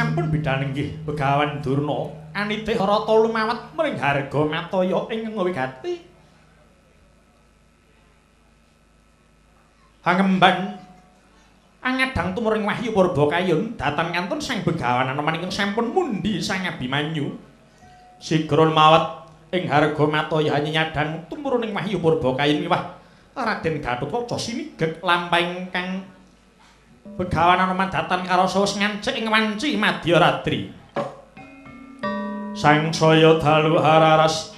sampun bidhal inggih Begawan Durna anitih rata lumawat mring harga mataya ing ngwigati. Hangembang angadang tumuring Wahyu Purbakayun dhateng ngantun sang Begawan anoman ingkang sampun mundi sang Abimanyu. Sigra lumawat ing harga mataya nyadang tumuruning Wahyu Purbakayun miwah Raden Gatotkaca sinigek lampahing kang Begawan anoman datan karo saus ngancik ing wanci Madya Radri. Sang saya dalu hararas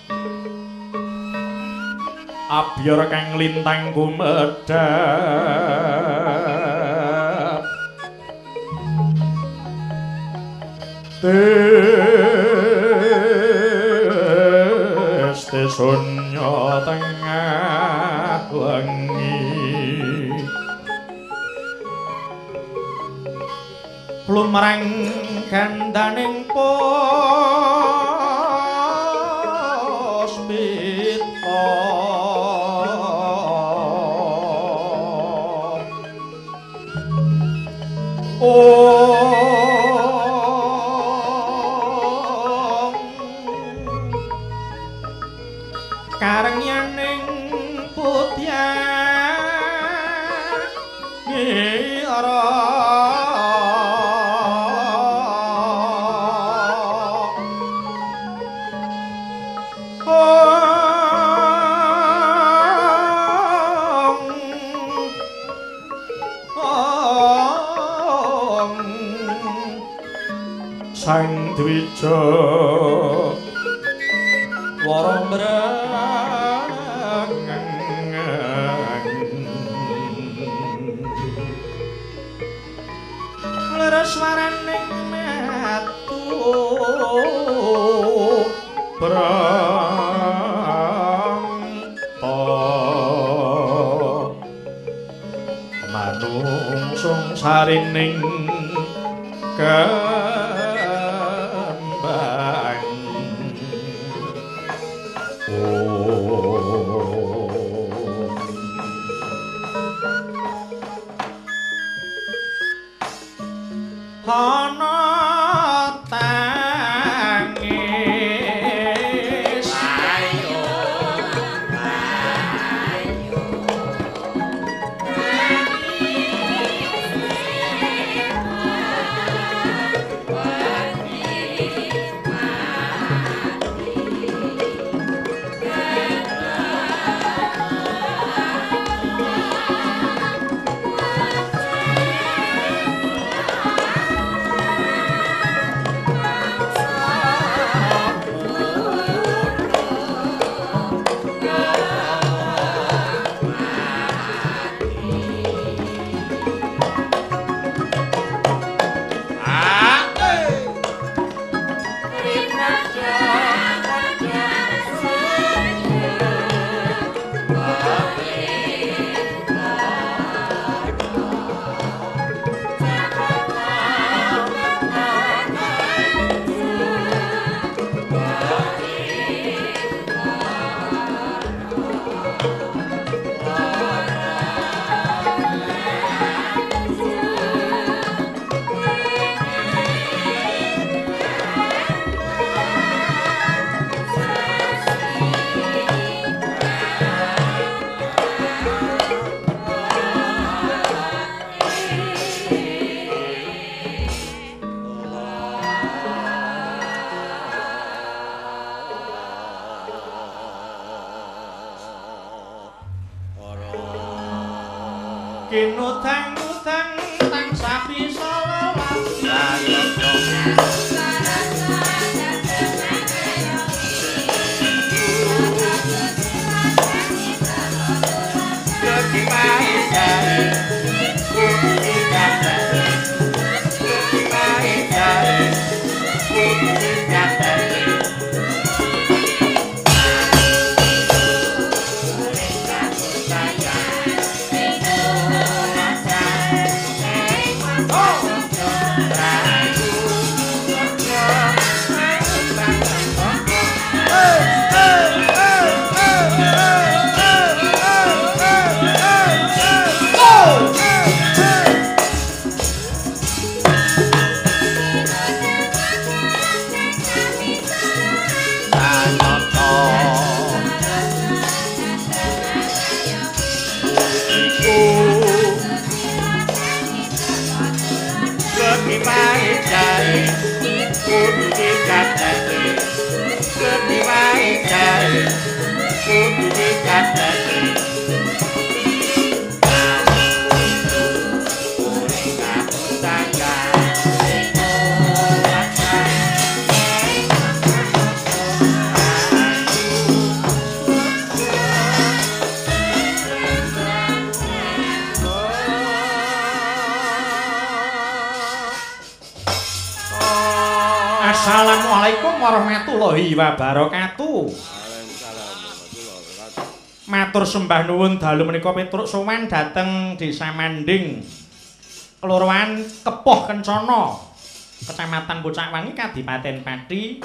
abyor kang lintang kumedhap. Tes sunya tengah wengi lumrang gandaning puspita karengyaning putya ngira sang dwija lara mrangang leres waraning metu pranta manungsung sarining kinutang-utang tansah bisa wae jae kudu dikatake gedhe wae jae kudu dikatake Assalamualaikum warahmatullahi wabarakatuh. Matur sembah nuwun dalu menika Petruk sowan dhateng Desa Manding. Kelurahan Kepoh Kencana, Kecamatan Pucakwangi, Kadipaten Pati.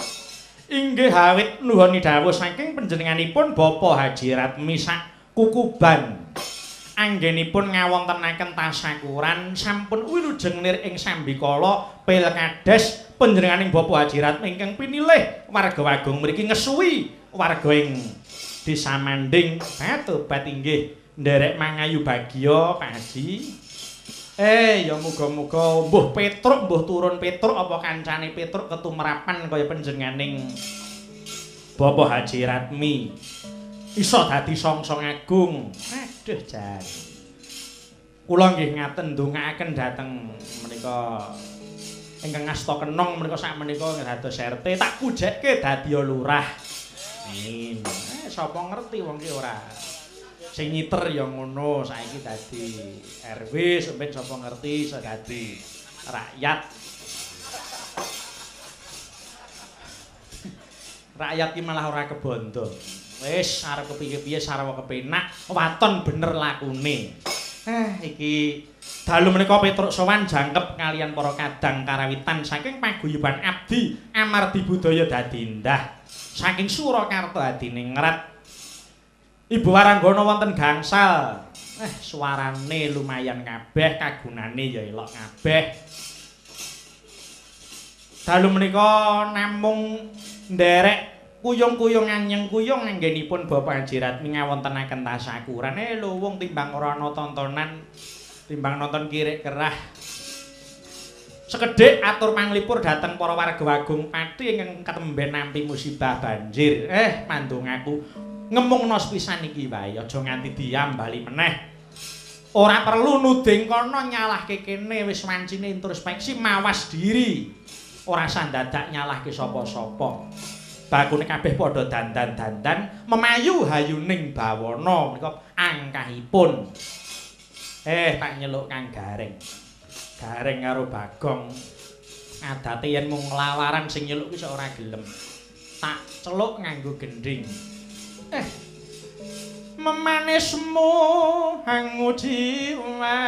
Inggih awit nuhuni dawuh saking panjenenganipun Bapak Haji Ratmi sak Kukuban. Anggenipun ngawontenaken tasyakuran sampun wilujeng nir ing sambikala pilkades panjenenganing Bapak Haji Ratmi ingkang pinilih warga Wagung mriki ngesuwi warga ing Desa Manding. Tobat inggih nderek mangayu bagya Pak Haji. Ya muga-muga mbuh Petruk mbuh turun Petruk apa kancane Petruk ketumrapan kaya panjenenganing Bapak Haji Ratmi. Iso dadi songsong agung. Aduh jan. Kula nggih ngaten ndongaaken dhateng menika ingkang ngasta kenong menika sak menika dados RT tak pujekke dadi lurah. Amin. Sapa ngerti wong ki ora. Sing nyiter ya ngono saiki dadi RW sampeyan sapa ngerti iso dadi rakyat. Rakyat ki malah ora kebondo. Wis arep kepiye-piye sarwa kepenak, waton bener lakune. Iki dalu menika Petruk sowan jangkep kalian para kadang karawitan saking paguyuban abdi amardi budaya dadi indah. Saking Surakarta adiningrat. Ibu Waranggana wonten gangsal. Suarane lumayan kabeh, kagunane ya elok kabeh. Dalu menika namung nderek kuyung-kuyung anyeng kuyung anggenipun Bapak Haji Ratmi ngawontenaken tasyakuran. Lho wong timbang ora ana tontonan, timbang nonton kirik kerah. Sekedhik atur panglipur dhateng para warga Wagung Pati ingkang ketemben nampi musibah banjir. Mandung aku ngemungna sepisan iki wae, aja nganti diambali meneh. Ora perlu nuding kono nyalahke kene, wis wancine introspeksi mawas diri. Ora sandadak nyalahke sapa-sapa. Bakune kabeh padha dandan-dandan memayu hayuning bawana menika angkahipun. Tak nyeluk Kang Gareng. Gareng karo Bagong. Adate yen mung nglawaran sing nyeluk ki ora gelem. Tak celuk nganggo gendhing. Memanismu hangu jiwat.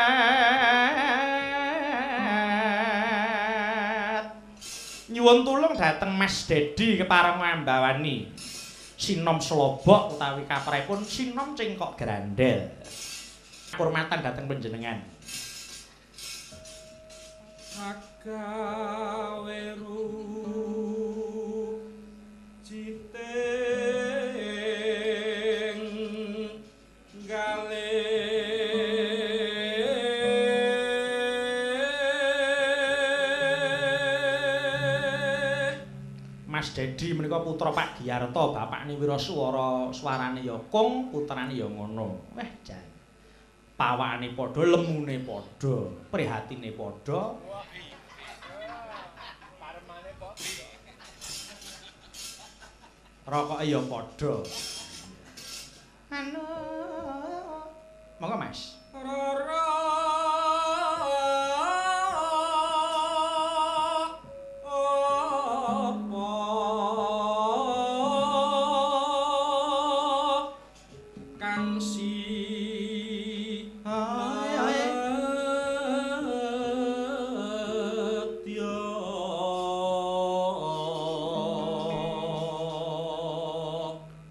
Nyuwun tulung dhateng Mas Dedi kepareng mbawani sinom slobok utawi kaprahipun sinom cengkok grandel. Hormatan dhateng panjenengan. Agaweru citing gale Mas Dedi menika putra Pak Giarto, bapakne Wiraswara, swarane ya kung, putrane ya ngono. Jan. Pawakane padha, lemune padha, prihatine padha. Rokoke ya padha. Anu. Monggo Mas.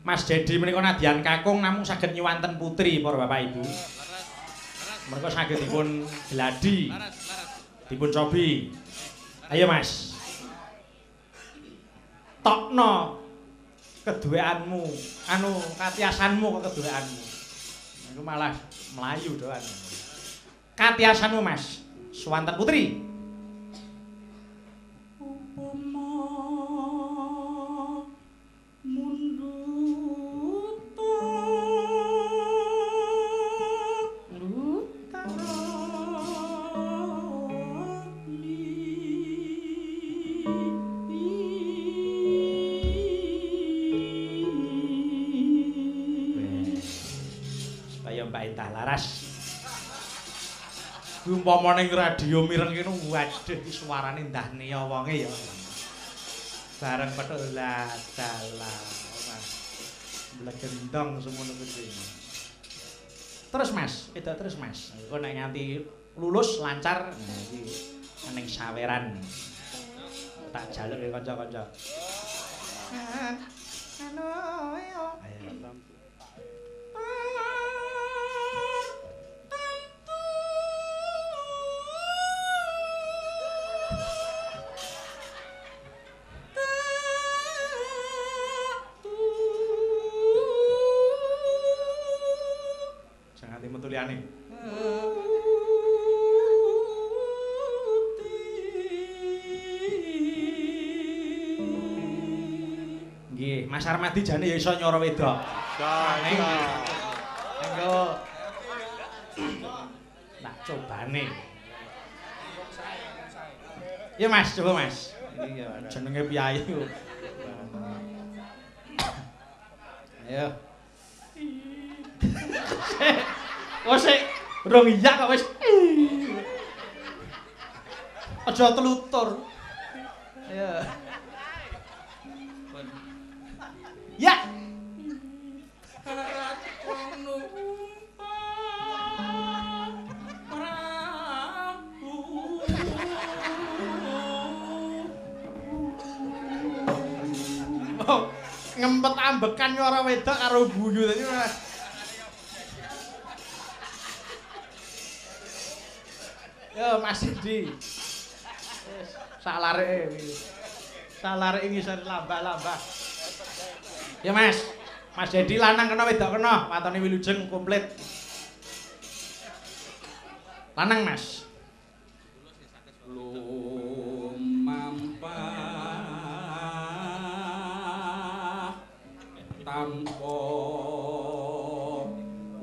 Mas Dedi menika nadyan kakung namung saged nyuwanten putri para Bapak Ibu. Menika saged dipun gladi. Dipun cobi. Ayo Mas. Tokno keduweanmu, anu katiasanmu kok keduweanmu. Iku malah melayu doan. Katiasanmu Mas, suwanten putri. jelas. Umpama ning radio mireng kene waduh suarane ndahne wonge ya. Bareng petuk lah dalah. Blegendong semono kuwi. Terus Mas, itu terus Mas. Engko nek nganti lulus lancar iki ning saweran. Tak jaluk ya kanca-kanca. Ayo. Jangan metu liyane. Nggih, Mas Armadi jane ya iso nyara wedok. Engko tak cobane. Ya Mas, coba Mas. Iki ya jenenge piyayu. Ayo. Wes rong iya kok wis. Aja telutur. Ayo. Ya. Ngempet ambekan nyara wedok karo guyu tadi Mas. Yo Mas Dedi. Sak lareke iki. Sak lareke ngisor lambah-lambah. Ya Mas. Mas Dedi lanang kena wedok kena, watone wilujeng komplit. Lanang Mas. Lumampah tanpa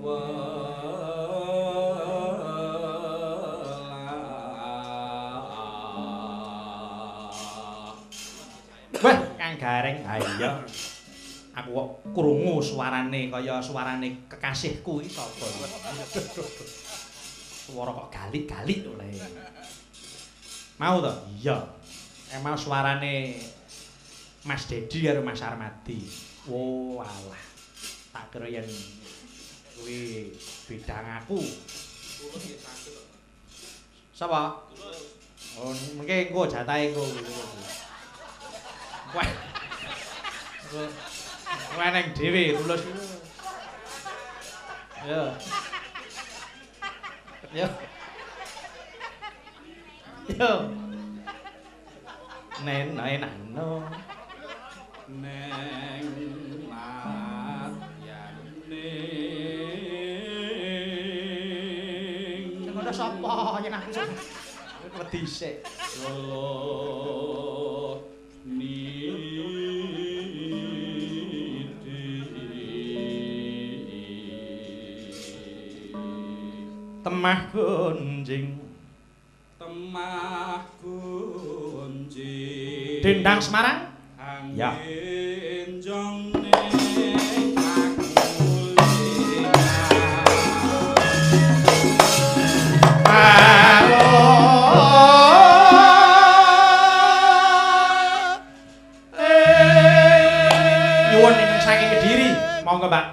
wah, Kang Gareng. Ha iya. Aku kok krungu suarane kaya suarane kekasihku iki sapa. Suara kok galik-galik oleh. Mau to? Iya. Emang suarane Mas Dedi karo Mas Armadi. Oh, alah. Tak kira yen kuwi bidang aku. Sapa? Oh, mengke engko jatahe engko. Wah. Wah neng dhewe tulus. Yo. Yo. Yo. Nen enakno. Neng matyane. Sing ngono sapa yen aku wedi sik. Lolo ni temah gunjing Dendang Semarang ya nyuwun ingkang saking Kediri monggo Mbak.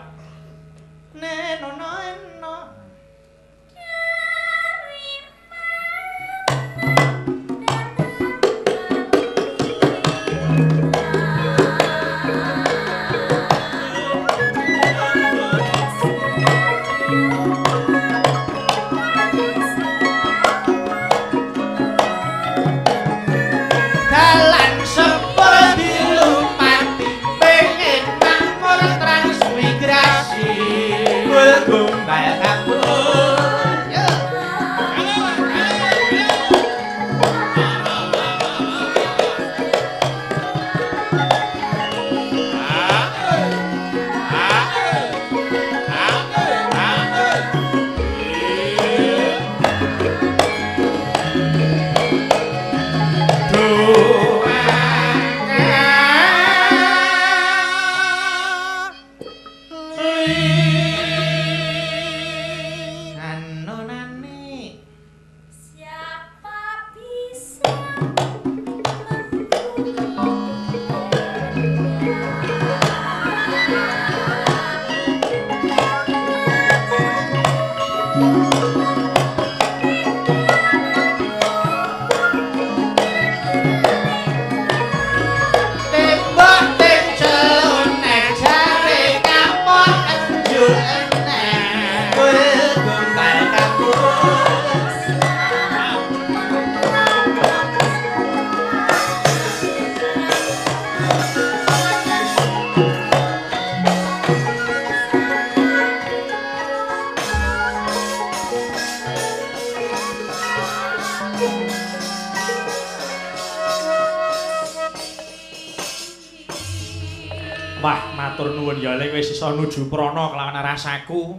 Wah, matur nuwun ya Le wis isa nuju prana kelawan rasaku.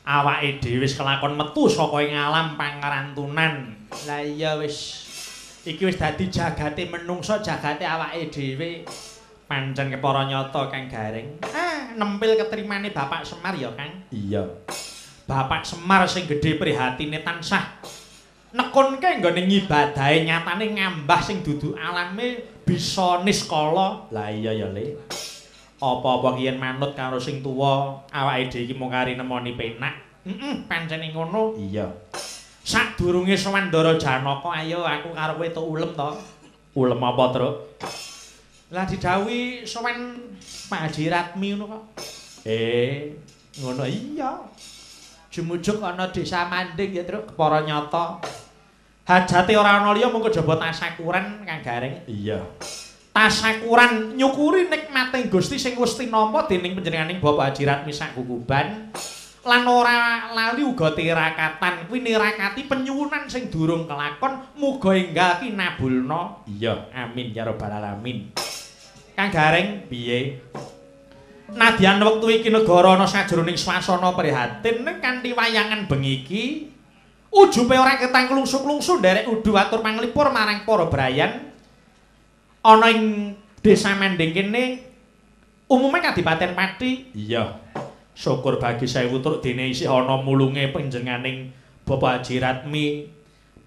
Awake dhewe wis kelakon metu saka ing alam pangarantunan. Lah iya wis iki wis dadi jagate menungsa, jagate awake dhewe. Pancen kepara nyata Kang Gareng. Nempil ketrimane Bapak Semar ya, Kang. Iya. Bapak Semar sing gedhe prihatine tansah nekunke nggone ngibadahe nyatane ngambah sing dudu alame bisa niskala. Lah iya ya, Le. Apa-apa kiyen manut karo sing tuwa, awake dhewe iki mung kari nemoni penak. Pancene ngono. Iya. Sadurunge Sawandara Janaka, ayo aku karo kowe tuk ulem to. Ulem apa, Truk? Lah didhawuhi sowan Pak Haji Ratmi ngono kok. Ngono iya. Jumujuk ana desa Manding ya, Truk, kepara nyata. Hajate ora ana liya mung kejaba tasakuran Kang Gareng. Iya. Tasakuran nyukuri nikmating Gusti sing wis tinampa dening panjenenganing Bapak Haji Ratmi Sagukuban lan ora lali uga tirakatan kuwi nirakati penyuwunan sing durung kelakon muga enggal kinabulna. Iya, amin ya rabbal alamin. Kang Gareng piye? Nadyan wektu iki negara ana sajroning swasana prihatin kanthi wayangan bengi iki ujupe ora ketang klungsuk-klungsu nderek udu atur panglipur marang para brayan. Ana ing desa Manding kene umume Kadipaten Pati. Iya. Syukur bagi sewu truk dene isih ana mulunge panjenenganing Bapak Haji Ratmi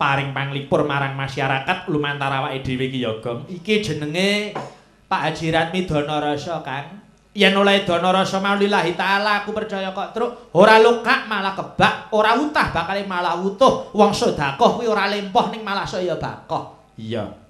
paring panglipur marang masyarakat lumantar awake dhewe iki ya, Gong. Iki jenenge Pak Haji Ratmi Danarasa, Kang. Yen oleh Danarasa maulillahi taala aku percaya kok truk ora lokak malah kebak, ora utah bakal malah utuh. Wong sedekah kuwi ora lempoh ning malah saya bakoh. Iya.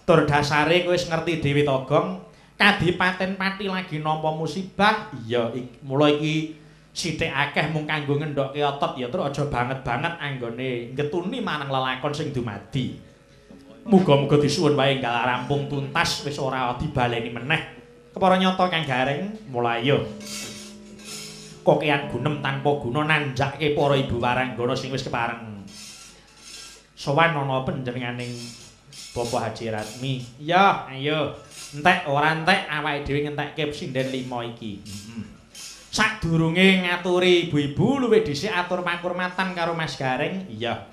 Tur dasare kowe wis ngerti dhewe to, Gong. Kadipaten Pati lagi nampa musibah. Iya, mula iki sithik akeh mung kanggo ngendhokke otot ya, Truk aja banget-banget anggone ngetuni marang lelakon sing dumadi. Muga-muga disuwun wae enggal rampung tuntas wis ora dibaleni meneh. Kepara nyata Kang Gareng, mulai yo. Kokean gunem tanpa guna nanjakke para ibu waranggana sing wis kepareng. Sowan ana panjenenganing Bapak Haji Ratmi. Iya, ayo. Entek ora entek awake dhewe ngentekke sinden 5 iki. Sadurunge ngaturi ibu-ibu luwih dhisik atur pakurmatan karo Mas Gareng. Iya.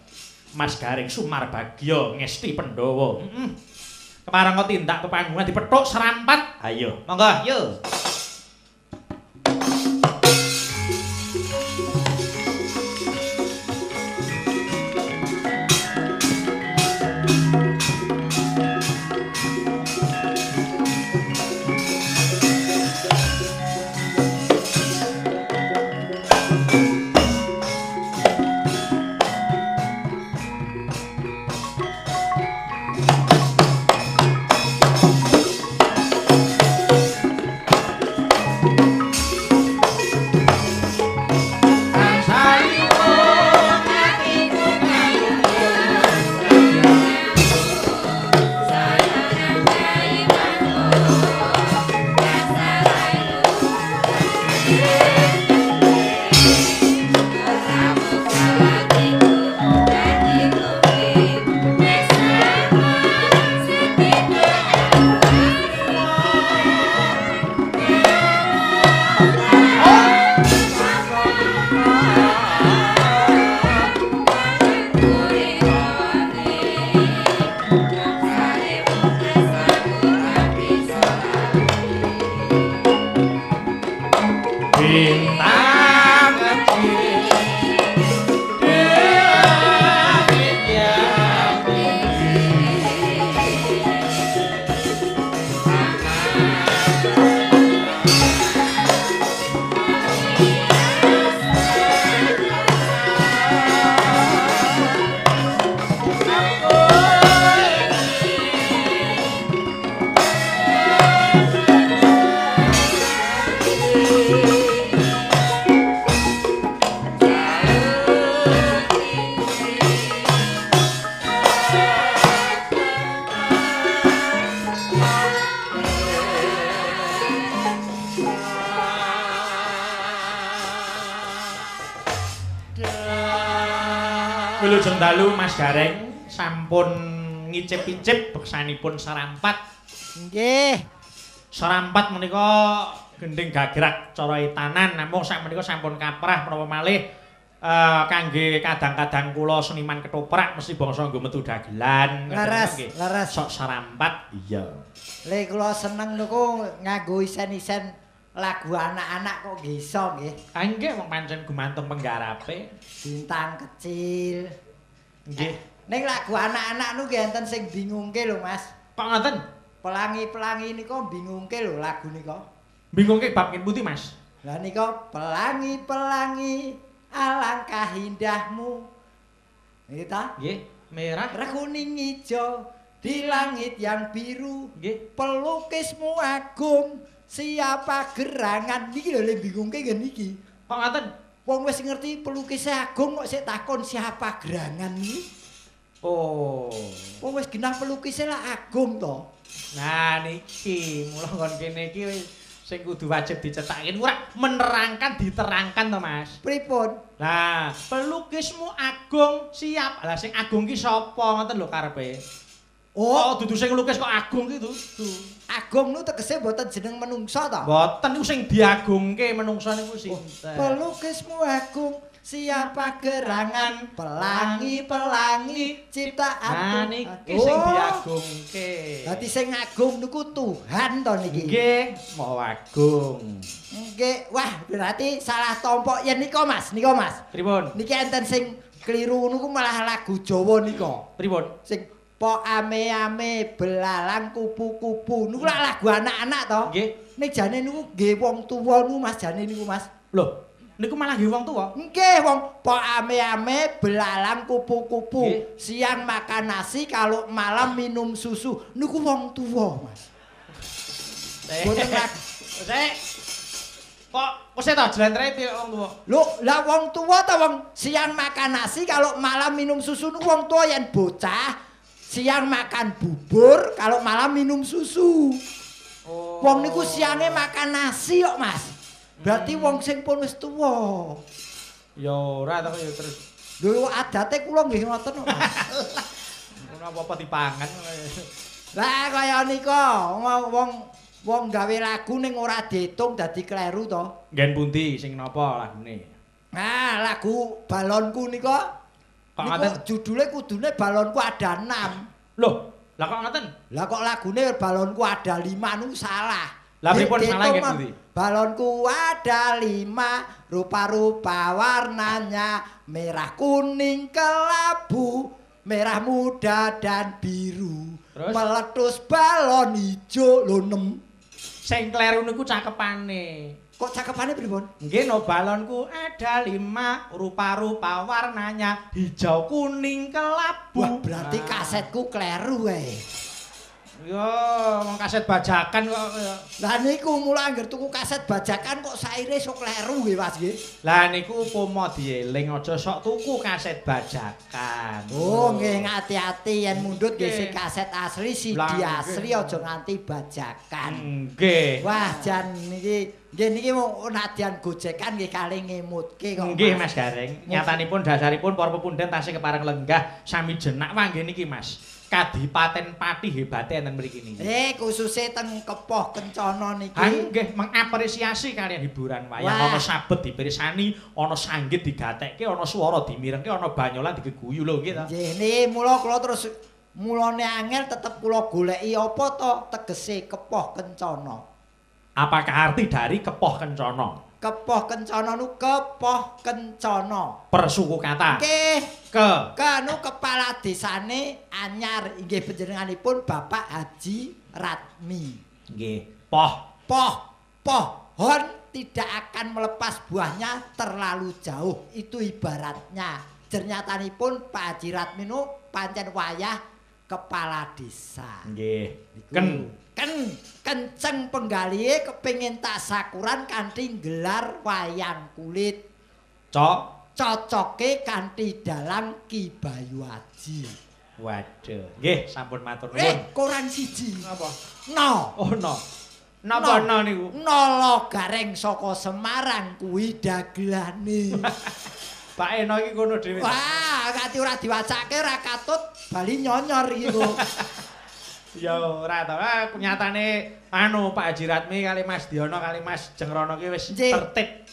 Mas Gareng Sumarbagya ngesti Pandhawa. Kepareng kok tindak pepanggungan dipethuk serampat. Ayo, monggo, yo. Wilujeng dalu Mas Gareng sampun ngicip-icip beksanipun serampat. Nggih. Serampat menika gending gagrak cara etanan namung sak menika sampun kaprah menapa malih kangge kadang-kadang kula seniman ketoprak mesti bangsa nggo metu dagelan. Leres. Sok serampat. Iya. Le kula seneng niku nganggo isen-isen lagu anak-anak kok nggih iso nggih. Ah nggih wong pancen gumantung penggarape. Bintang kecil. Nggih. Ning lagu anak-anak niku nggih enten sing bingungke lho Mas. Kok ngoten? Pelangi-pelangi nika bingungke lho lagu nika. Bingungke bab pundi Mas? Lah nika pelangi-pelangi alangkah indahmu. Nggih ta? Nggih, merah. Kuning ijo di langit yang biru. Nggih. Pelukismu agung, siapa gerangan niki lho bingungke ngene iki. Kok ngoten? Wong wis ngerti pelukisnya agung kok sik takon siapa gerangan iki. Oh. Wong wis genah pelukisnya lah agung to. Nah niki, mula kon kene iki sing kudu wajib dicetakin ora menerangkan diterangkan to Mas. Pripun? Lah, pelukismu agung siap. Lah sing agung ki sapa ngoten lho karepe. Oh, dudu sing nglukis kok agung ki dudu. Agung nu tegese mboten jeneng menungsa to? Mboten niku sing diagungke menungsa niku sinten. Pelukismu agung, siapa gerangan pelangi-pelangi ciptaan. Nah niki sing diagungke. Dadi sing agung niku Tuhan to niki. Nggih, mau agung. Nggih, wah berarti salah tompok yen nika Mas, Pripun? Niki enten sing kliru niku malah lagu Jawa nika. Pripun? Sing pok ame-ame belalang kupu-kupu niku lagu anak-anak to. Nggih. Nek jane niku nggih wong tuwa niku Mas jane niku Mas. Lho, niku malah nggih wong tuwa. Nggih wong pok ame-ame belalang kupu-kupu. Nggih. Siang makan nasi kalau malam minum susu. Niku wong tuwa Mas. Boten Sik. Kok wis ta jlentre piye wong tuwa? Lho, lah wong tuwa ta wong siang makan nasi kalau malam minum susu niku wong tuwa yen bocah siang makan bubur kalau malam minum susu. Oh. Wong niku siange makan nasi kok Mas. Berarti wong sing pun wis tuwa. Ya ora ta ya terus. Lho adate kula nggih ngoten kok Mas. Ora apa-apa dipangan. Lah kaya nika wong gawe lagu ning ora diitung dadi kleru to. Nggen pundi sing napa lagune? Nah, lagu balonku nika Kok ngoten? Judule kudune balonku ada 6. Loh, lah kok ngoten? Lah kok lagune balonku ada 5 niku salah. Lah pripun salah nggih Diitung, pundi? Balonku ada 5, rupa-rupa warnanya merah, kuning, kelabu, merah muda dan biru. Terus? Meletus balon ijo lho 6. Sing kleru niku cakepane. Kok cakepane pripun? Nggih no balonku ada 5 rupa-rupa warnanya hijau kuning kelabu. Wah, berarti kasetku kleru ae. Yo, wong kaset bajakan kok. Lah niku mula angger tuku kaset bajakan kok saire sok kleru nggih Mas nggih. Lah niku upama dieling aja sok tuku kaset bajakan. Oh, nggih ngati-ati yen mundhut nggih Nggih. sing kaset asli CD Lah, nggih. asli aja nganti bajakan. Nggih. Wah, jan niki mau nadyan gojekan nggih kali ngemutke kok. Nggih Mas Gareng, nyatanipun dasaripun para pepundhen tasih kepareng lenggah sami jenak wangge niki Mas. Kadipaten Pati hebate enten mriki niki. Khususe teng Kepoh Kencana niki. Nggih mengapresiasi kalian hiburan wayang Wah. ana sabet dipirsani, ana sanggit digatekke, ana swara dimirengke, ana banyolan digeguyu lho nggih ta. Nggih, niki mula kula terus mulane angel tetep kula goleki apa to tegese Kepoh Kencana. Apakah arti dari Kepoh Kencana? Kepoh Kencana nu Kepoh Kencana. Persuku kata. Nggih, Ke. kepala desane anyar inggih panjenenganipun Bapak Haji Ratmi. Nggih. Poh. Pohon tidak akan melepas buahnya terlalu jauh. Itu ibaratnya. Jernyatanipun Pak Haji Ratmi nu pancen wayah kepala desa. Nggih. Kenceng penggalihe kepengin tasakuran kanthi gelar wayang kulit. Cocoke kanthi dalang Ki Bayu Aji. Waduh. Nggih, sampun matur nuwun. Koran siji. Napa? No. Oh no. Napa no niku? Nolo Gareng saka Semarang kuwi dagelane. Pak Eno iki kono dhewe. Wah, kati ora diwacake ora katut bali nyonyor iki kok. Ya ora to. Nyatane anu Pak Haji Ratmi kali Mas Diono kali Mas Jengrono ki wis tertib.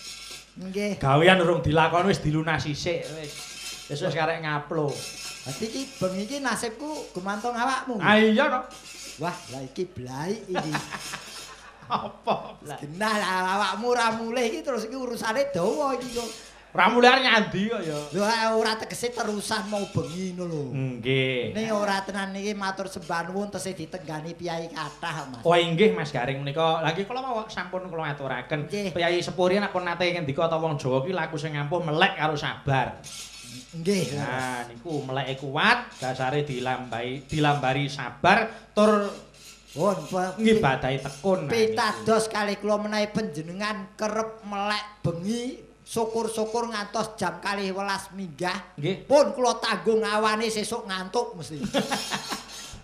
Nggih. Gawean urung dilakoni wis dilunasi sik wis. Wis karek ngaplo. Dadi iki bengi iki nasibku gumantung awakmu. Ah iya to. Wah, lah iki blai iki. Apa? Genah lah awakmu ora mulih iki terus iki urusane dawa iki kok. Ora mulih arep nyandi kok ya. Lho ora tegese terusan mau bengi ngono lho. Nggih. Ning ora tenan iki matur sembah nuwun tesih ditenggani piyai kathah Mas. Oh inggih Mas Garing menika. Lah nggih kula mau sampun kula aturaken. Piyai Sepuri nek pun nate ngendika ta wong Jawa ki laku sing ampuh melek karo sabar. Nggih. Nah niku meleke kuat, dasare dilambari sabar tur nggih badai tekun. Pitados kali kula menawi panjenengan kerep melek bengi syukur-syukur ngantos jam 12 minggah. Nggih. Pun kula tanggung awane sesuk ngantuk mesti.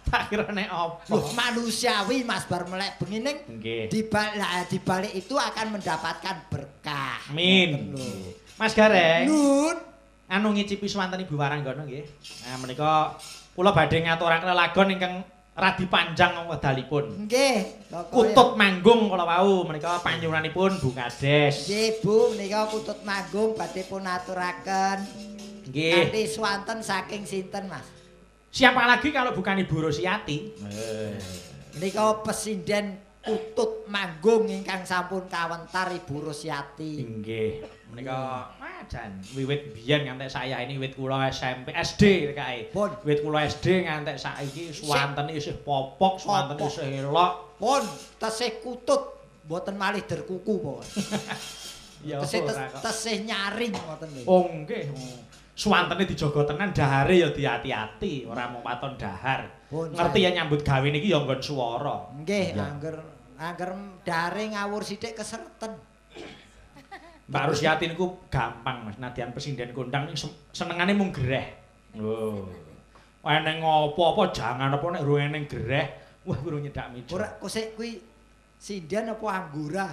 Tak kira nek apa. Loh, manusiawi Mas bar melek bengi ning Nggih. Dibalik itu akan mendapatkan berkah. Amin. Mas Gareng. Nun. Anu ngicipi swanten Ibu Waranggana nggih. Nah menika kula badhe ngaturaken lelagon ingkang radi panjang wedalipun. Nggih. Kutut manggung kala wau menika panyuwunanipun Bu Kades. Nggih Bu, menika kutut manggung badhe pun aturaken. Nggih. Kanthi swanten saking sinten Mas? Siapa lagi kalau bukan Ibu Rosiati? Menika pesinden kutut manggung ingkang sampun kawentar Ibu Rosiati. Nggih. Menika jan wiwit biyen ngantek saya ini wiwit kula SMP SD kae. Wiwit kula SD ngantek saiki swantene isih popok, swantene isih elok. Pun tesih kutut mboten malih derkuku pokok. Ya tesih nyaring ngoten lho. Oh nggih. Swantene dijaga tenan dahare ya diati-ati, ora mung paton dahar. Ngerti ya nyambut gawe niki ya nggon swara. Nggih, angger dahare ngawur sithik kesereten. Mbak Rusiati niku gampang Mas, nadyan pesinden kondang senengane mung gereh. Oh. Eneng apa-apa jangan apa nek ro eneng gereh, wah kudu nyedak mijo. Ora kosek kuwi sinden apa anggora?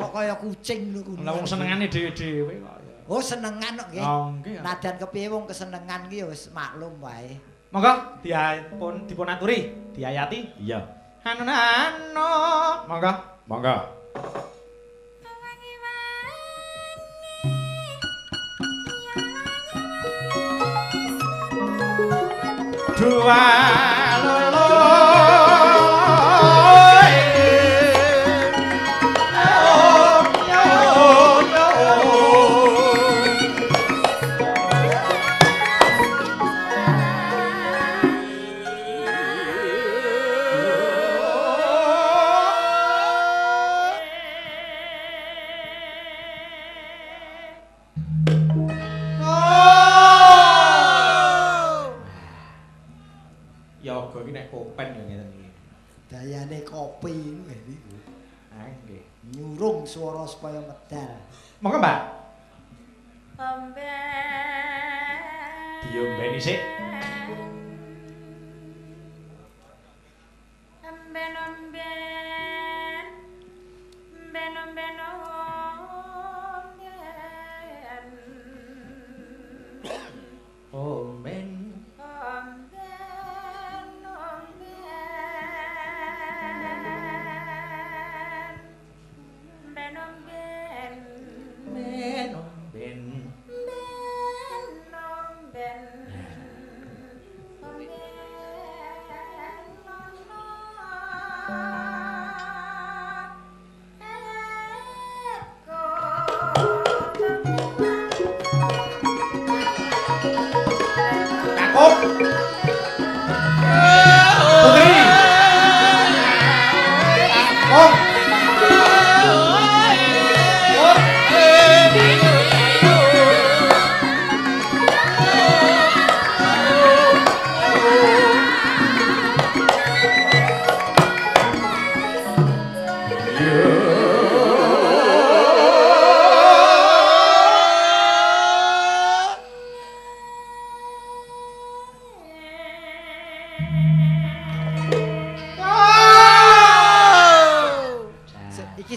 Kok kaya kucing lho kuwi. Lah wong senengane dhewe-dhewe kok ya. Oh senengan kok nggih. Oh nggih. Nadyan kepiye wong kesenengan ki ya wis maklum wae. Monggo dipun aturi, diayati. Iya. Anu. Monggo. Monggo. Dua swara supaya medal. Monggo Mbak. Diombeni sik.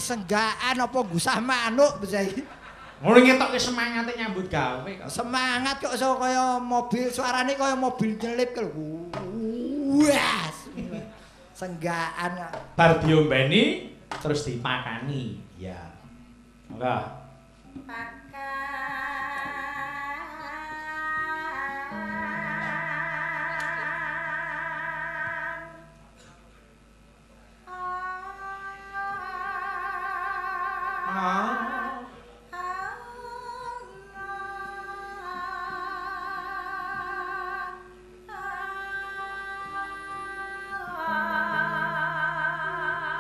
Senggaan apa gusah manuk Bjai. Ngono ngetokke semangate nyambut gawe kok. Semangat kok iso kaya mobil, suarane kaya mobil nyelip lho. Wes. Senggaan. Bar diombeni terus dipakani. Ya. Monggo.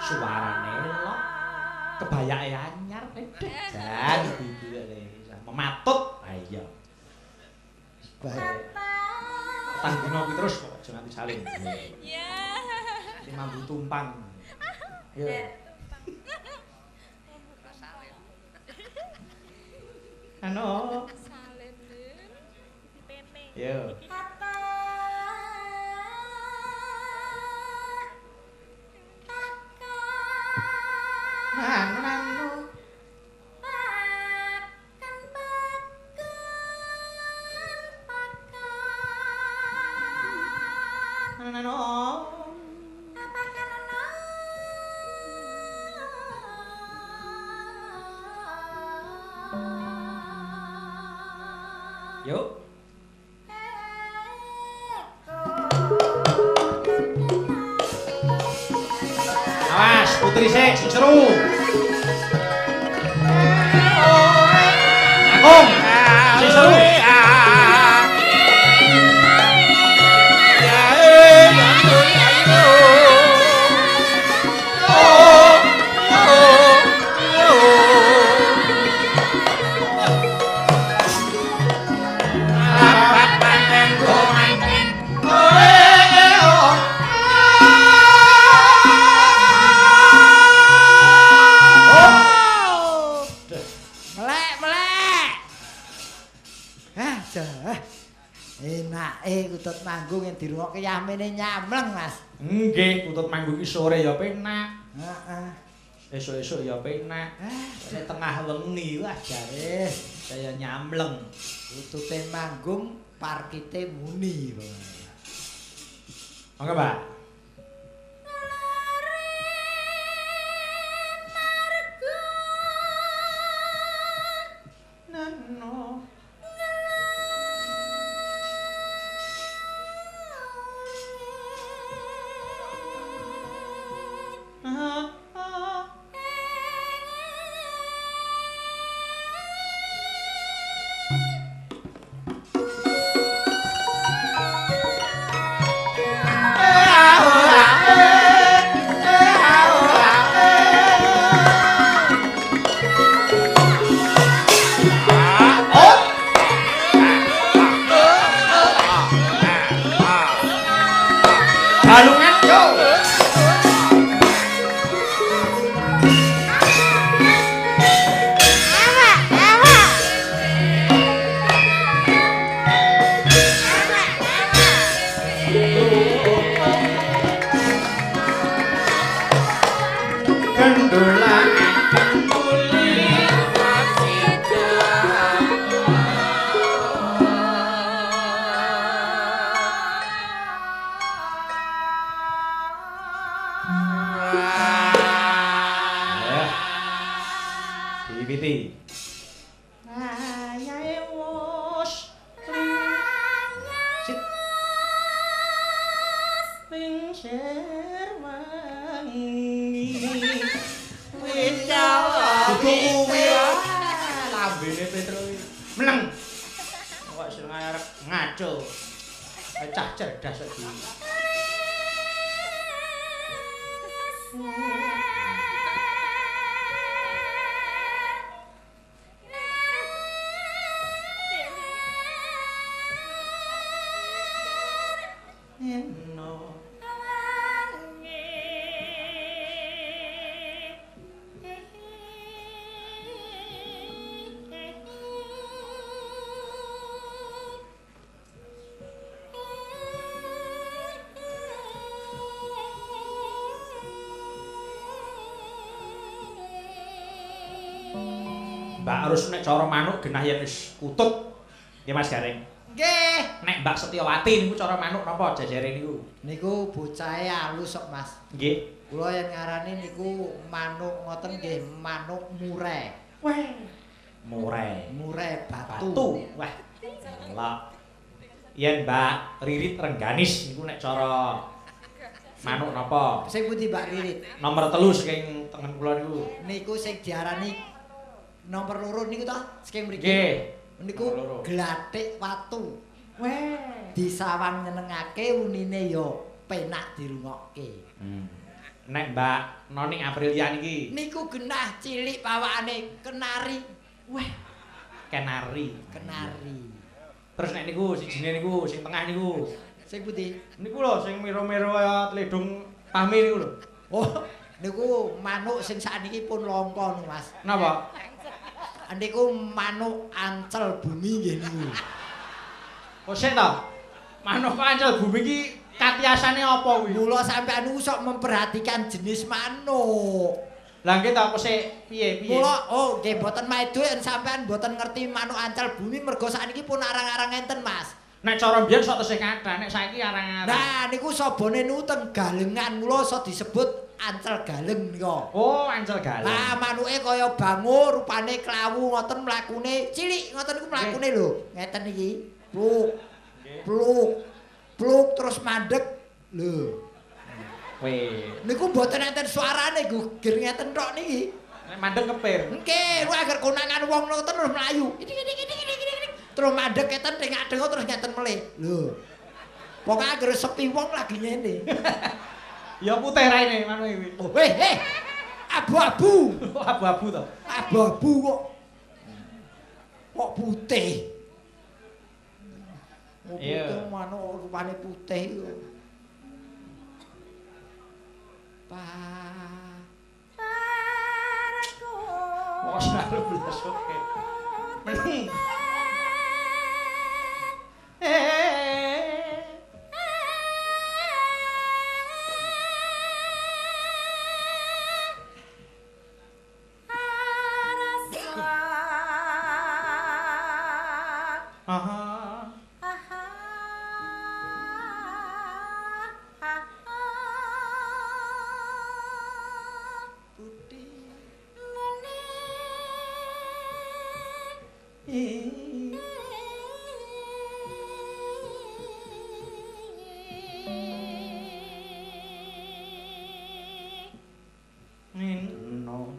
Suarane elok, kebayake anyar jan iki mematut. Ha iya. Baik. Tanggung ngopi terus kok aja nganti saling. Iya. Iki mambu tumpang. Yo. Ano? Salin lho. Dipene. Yo. Nanu. Yuk. Awas, putri sik, sing seru. Agung, sing seru. Enake kutut manggung yang dirungokke yamene nyamleng, Mas. Nggih, kutut manggung iki sore ya penak. Heeh. Esuk-esuk ya penak. Nek tengah wengi wah jare saya nyamleng. Kutute manggung parkite muni. Monggo, Pak. Nano. Balungan yo. Kendolan Diwiti. Ayahe wus sit pingsir wangi winda kuwi lambene Petro meneng kok sing arep ngaco cah cerdas iki. No. Mbak harus nek cara manuk genah yen wis kutut. Nggih Mas Gareng. Nggih. Nek Mbak Setyawati niku cara manuk napa jajare niku? Niku bocahe alus kok, Mas. Nggih. Kula yen ngarani niku manuk ngoten nggih, manuk murai. Weh. Murai. Murai batu. Wah. Lah. Yen Mbak Ririt Rengganis niku nek cara manuk napa? Sing pundi Mbak Ririt? Nomor 3 saking tengen kula niku. Niku sing diarani nomor 2 niku to, saking mriki. Nggih. Niku Nomor 2. glathik watu. Weh. Disawang nyenengake unine ya penak dirungokke. Nek Mbak Noni Aprilia niki Niku genah cilik pawakane kenari. weh kenari. Terus nek niku sijine niku sing tengah niku. Sing pundi? Niku lho sing miro-miro kaya tledung pahmi niku lho. Oh, niku manuk sing sakniki pun langka niku, Mas. Napa? Niku manuk ancel bumi nggih niku. Kok sik ta? Manuk ancel bumi iki katiasane apa kuwi? Mula sampean niku sok memperhatikan jenis manuk. Lah nggih ta kok sik piye-piye? Mula oh nggih mboten maedo yen sampean mboten ngerti manuk ancel bumi mergo sakniki pun arang-arang enten, Mas. Nek cara mbiyen sok tesih kathah, nek saiki arang-arang. Nah, niku sabone niku teng galengan mula iso disebut ancel galeng nika. Oh, ancel galeng. Nah, manuke kaya bangur, rupane klawu ngoten mlakune cilik ngoten niku mlakune lho. Ngeten iki. Pluk. Pluk. Pluk terus mandeg. Lho. Weh, Niku mboten enten suarane gugir ngeten tok niki. nek mandeg kepir. Nggih, kuwi agar konangan wong ngoten terus mlayu. Terus mandeg keten tengak-tengok terus ngeten melih. Lho. Pokoke agar sepi wong lagi ngene. Ya putih raine manuke kuwi. Oh, abu-abu. Abu-abu to. Abu-abu kok putih. Oh, Iya. putih manuk rupane putih iku. Kok sare blas oke. Meni. Aha. Nino.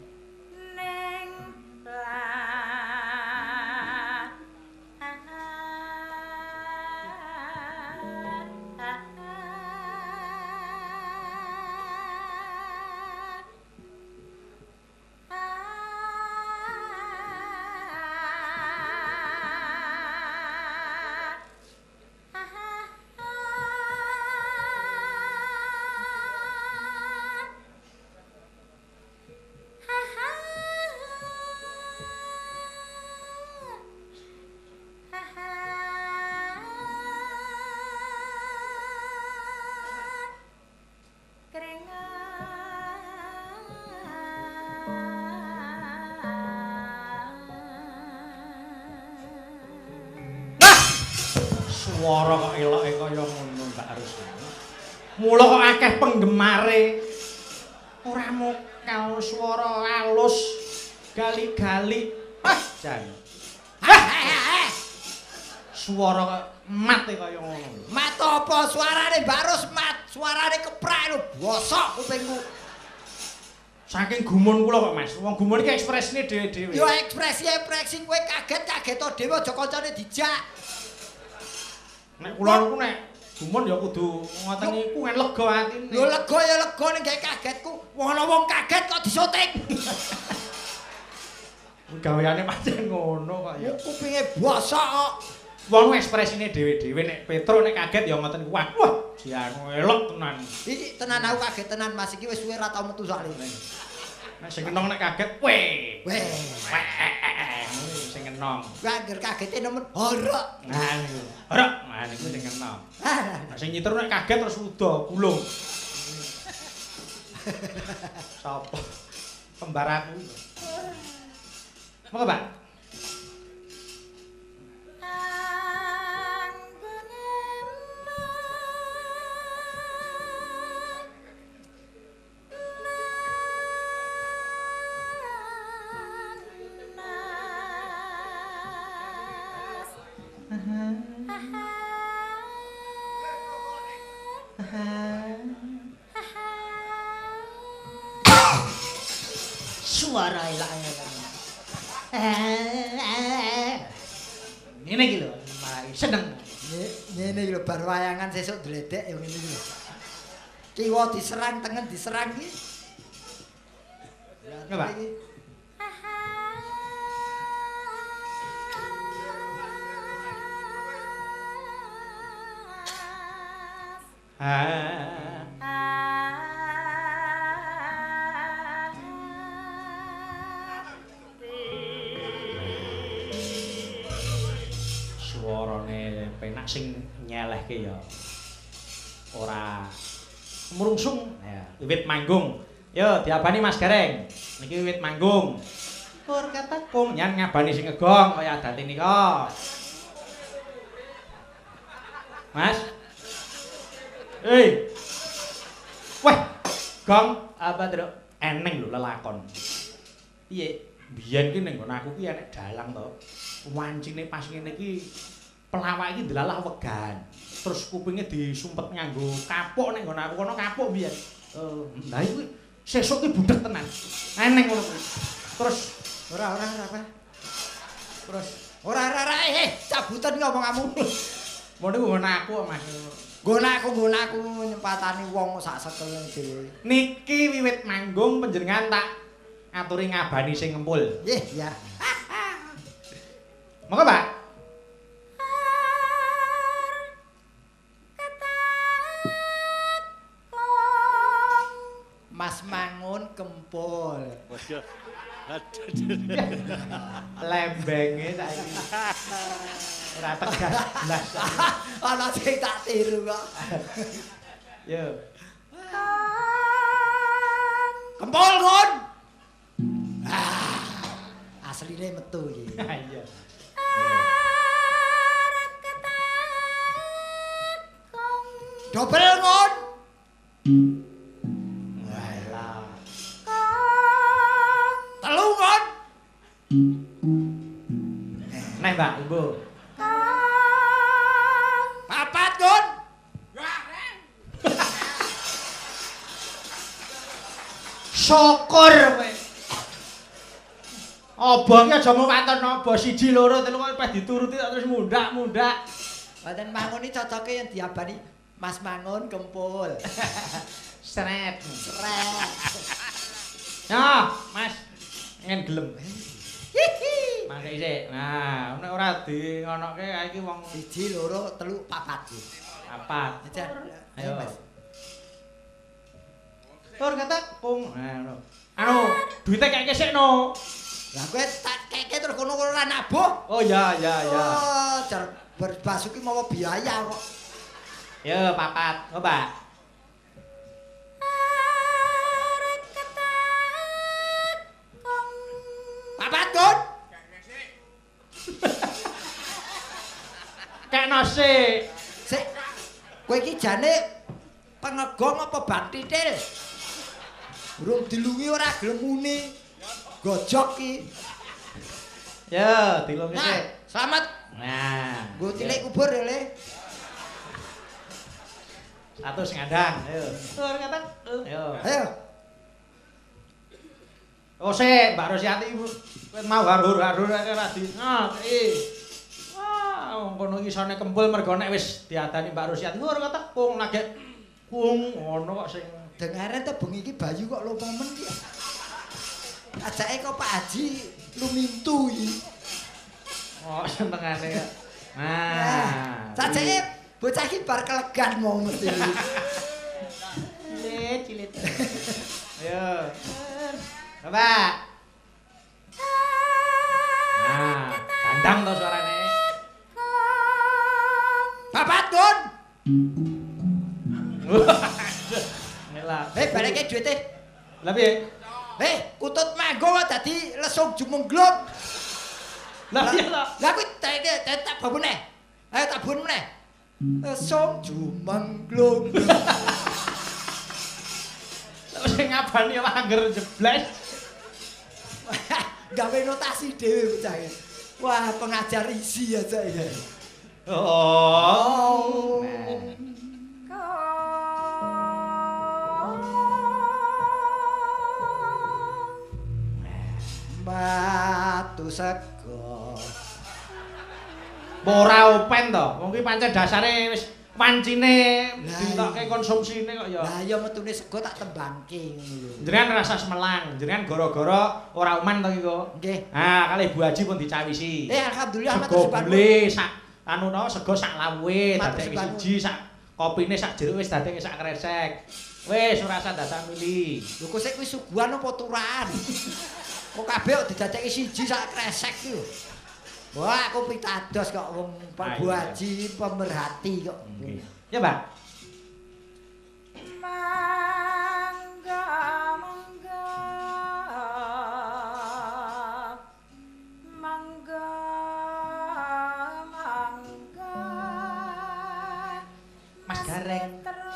Swara kok eloke kaya ngono Mbak Arus. Mula kok akeh penggemare. Ora mokal swara alus gali-gali. Jan. Swara kok mate kaya ngono. Mat apa suarane Barus mat, suarane keprak lho, bosok kupingku. Saking gumun kula kok Mas. Wong gumun iki ekspresine dhewe-dhewe. Yo ekspresi kowe kaget-kaget to dhewe aja kancane dijak. Nek kula niku nek gumun ya kudu ngoten niku kan lega atine. Lho lega ya lega ning gawe kagetku. Wong ana wong kaget kok disoting. Gaweane pancen ngono kok ya. Kupinge bosok kok. Wong ekspresine dhewe-dhewe nek Petro nek kaget ya ngoten kuwi. Wah, jianu elok tenan. Iki tenan aku kaget tenan Mas iki wis suwe ra tau metu soalé. Nek sing kenong nek kaget, weh. Weh. Sing kenong. Kuwi anggere kagete nemen horok. Nah niku. Ora, nah niku sing kenong. Nah sing nyiter nek kaget terus uda gulung. Sapa? Kembar aku. Monggo, Pak. suara elak. Ngene iki lho, malah seneng. Ngene iki lho bar wayangan sesuk dledek ya ngene iki lho. Kiwa diserang, tengen diserang iki. Coba. Suarane penak sing nyelehke ya. Ora mrungsung ya, wiwit manggung. Yo diabani Mas Gareng. Niki wiwit manggung. Pur katakung nyan ngabani sing ngegong kaya adate nika. Mas. Weh, Gong, apa Truk? Eneng lho lelakon. Piye? Biyen ki ning nggon aku ki enek dalang to. Wancine pas ngene iki pelawak iki ndelalah wegan. Terus kupinge disumpet nganggo kapuk ning nggon aku kono kapuk biyen. Lah iku sesuk ki budhek tenan. Eneng ngono kuwi. Terus Ora apa. Terus ora cabutan ngomonganmu. Mau niku nggon aku Mas. Nggon aku nyempatani wong sak sekel dhewe. Niki wiwit manggung panjenengan tak aturi ngabani sing ngempul. Nggih, ya. Monggo, Pak. Mas Mangun kempul. Lembenge saiki. Ora tegas blas. Ana sing tak tiru kok. Yo. Kempul, Gun. Asline metu iki. Iya. Dobel, Gun. Walah. Telu, Gun. Nek Mbak, Ibu. Papat, Gun. Syukur kowe. Obonge aja mau waton obo 1 2 3 kok pas dituruti terus mundak. Mboten Mangun iki cocoke yang diabani Mas Mangun kempul. Sret. Sret. Nah, Mas. Ngen gelem. Mangke isik. Nah, nek ora di ngonoke iki wong 1 2 3 4 iki. 4. Ayo Mas. Tur kata pung. Nah, anu, duite kek kesekno. Lah kowe tak keke terus kono ora nabuh. Oh ya. Oh, jar berbasuki mawa biaya kok. Ya, 4. Coba. Papat, Gun. Kekno sik. Sik. Kowe iki jane pengegong apa bang titil? Urung dilungi ora gelem muni. Gojok ki. Ya, dilungi Nah, sik. selamat. Nah, Nggo tilik kubur ya, Le. Satu ngandang. Ayo. Tur kata. Ayo. Ayo. Oh sik, Mbak Rosyati kowe mau harur-harur ora di. Nah, wah, kono iki isone kempul mergo nek wis diadani Mbak Rosyati ora kata kung nagek kung ngono kok sing Dengaren ta bengi iki Bayu kok lomomen ki. Ajake kok Pak Haji lumintu iki. oh senengane ya. Nah, Sajake bocah iki bar kelegan mau mesti. cilit. Ayo. Coba. Nah, gandang to suarane. Papat, Gun. Ngelah. Baleke duwite. Lah piye? Kutut manggo kok dadi lesung jumenglung. Lah piye to? Lah kuwi tak babu meneh. Ayo tak bun meneh. Lesung jumenglung. Terus sing ngabani angger jebles. Gawe notasi dhewe bocah iki. Wah, pengajar isi aja iki. Oh. sego. Ora open to. Wong ki pancen dasare wis wancine ditokke konsumsine kok ya. Lah ya metune sego tak tembangke ngono lho. Jenengan rasa semelang, jenengan gara-gara ora uman to iki kok. Nggih. Ah, kalih Bu Haji pun dicawisi. Alhamdulillah matur Sego suwun. bule sak anu to sego sak lawuhe Matur dadeke suwun. siji sak kopine sak jeruk wis dadeke sak kresek. Wis ora usah dadak milih. Lho kok sik kuwi suguhan apa turan? Kok kabeh kok didadekake siji sak kresek ki lho. Wah, aku pitados kok wong Pak Bu Haji pemerhati kok. Nggih. Ya, Mbak. Mangga mangga mangga mangga Mas Gareng.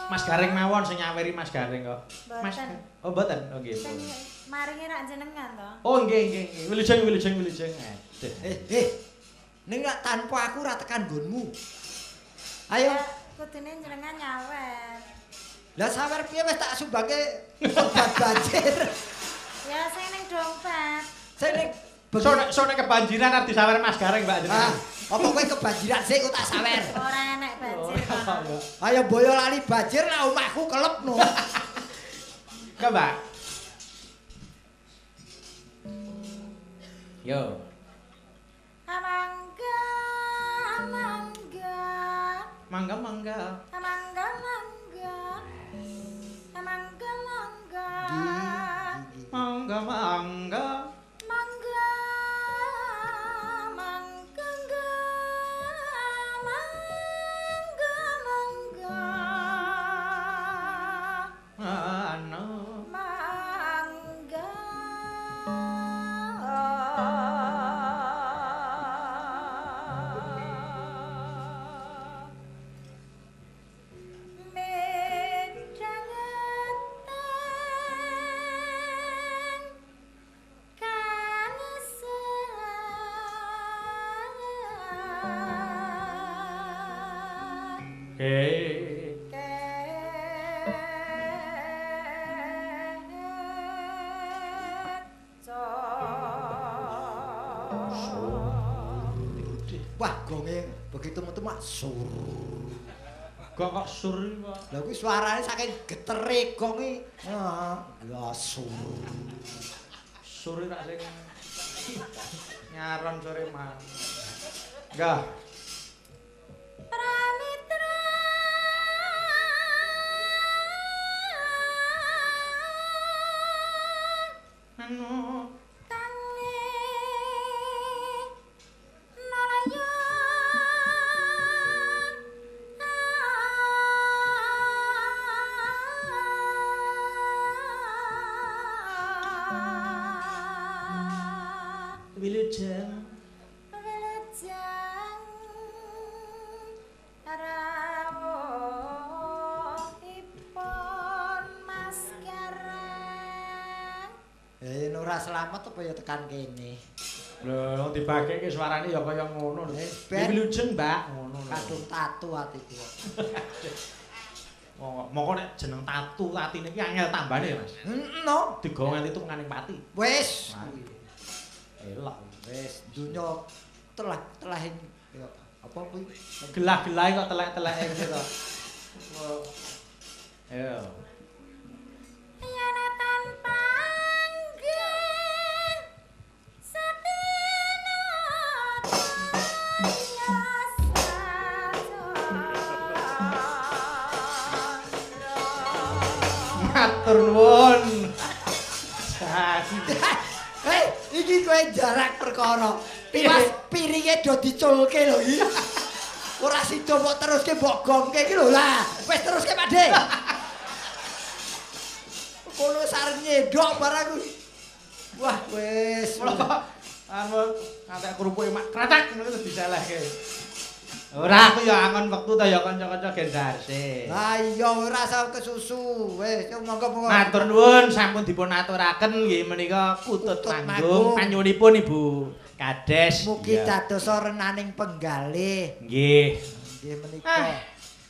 Mas Gareng mawon sing nyaweri Mas Gareng kok. Mas. Oh, mboten. Oh, nggih. Maringi rak jenengan to. Oh, nggih. Wilujeng. Ning nek tanpa aku ora tekan nggonmu. Ayo. Kudune jenengan nyawer. Lah sawer piye wis tak sumbangke obat banjir. Ya sing ning dompet. Sing ning Sone kebanjiran arep disawer Mas Gareng, Mbak jenengan. apa kowe kebanjiran sik kok tak sawer. Ora enek banjir kok. Ayo boyo lali banjir lah omahku kelepno. Ke, Mbak. Yo. Mangga mangga Mangga. mangga mangga mangga mangga Mangga. mangga mangga mangga Ano. mangga Wah, gonge begitu metu mak sur. Kok sur iki, Pak? Lah kuwi suarane saking getere gong iki. Ya sur. Sur rak sing nyaron sore mah. Enggak. Pramitra Anu tangi nalaya wilujeng. Wilujeng rawuhipun Mas Gareng. Ora selamat apa ya tekan kene. Lho, dibageke suarane ya kaya ngono lho. Ben. Wilujeng, Mbak, ngono lho. Kadung tatu atiku. Moko nek jeneng tatu atine iki angel tambane ya, Mas. No. Digawa nganti tunganing pati. Wis. Elok. Wis dunya telah-telahin ya apa kuwi? Gelah-gelahe kok telek-teleke gitu. Ayo. Yen tanpa anggih sedina Matur nuwun. Hei, iki kowe jarak perkara. Tiwas piringe do diculke lho iki. Ora sida mbok teruske mbok gongke iki lho lah. Wis teruske Pakde. Kono sareng nyedok barang kuwi. Wah, wis. Anu ngantek kerupuke mak kratak ngono terus diselehke. Ora aku ya angon wektu ta ya kanca-kanca gendarse. Lah iya ora usah kesusu. Wis, monggo-monggo. Matur nuwun sampun dipun aturaken nggih menika Kutut Manggung panyuwunipun Ibu Kades. Mugi dadosa renaning penggalih. Nggih. Nggih menika.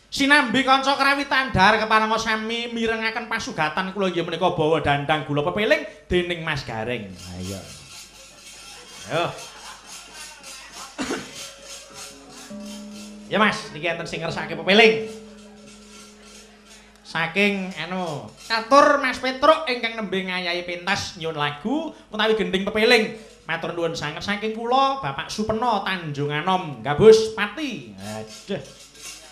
Sinambi kanca krawitan dar keparenga sami mirengaken pasugatan kula nggih menika bawa dandang gula pepiling dening Mas Gareng. Ha iya. Yo. Ya Mas, niki enten sing ngersake pepeling. Saking katur Mas Petruk ingkang nembe ngayahi pentas nyuwun lagu utawi gending pepeling. Matur nuwun sanget saking kula Bapak Supeno Tanjung Anom, Gabus Pati. Aduh.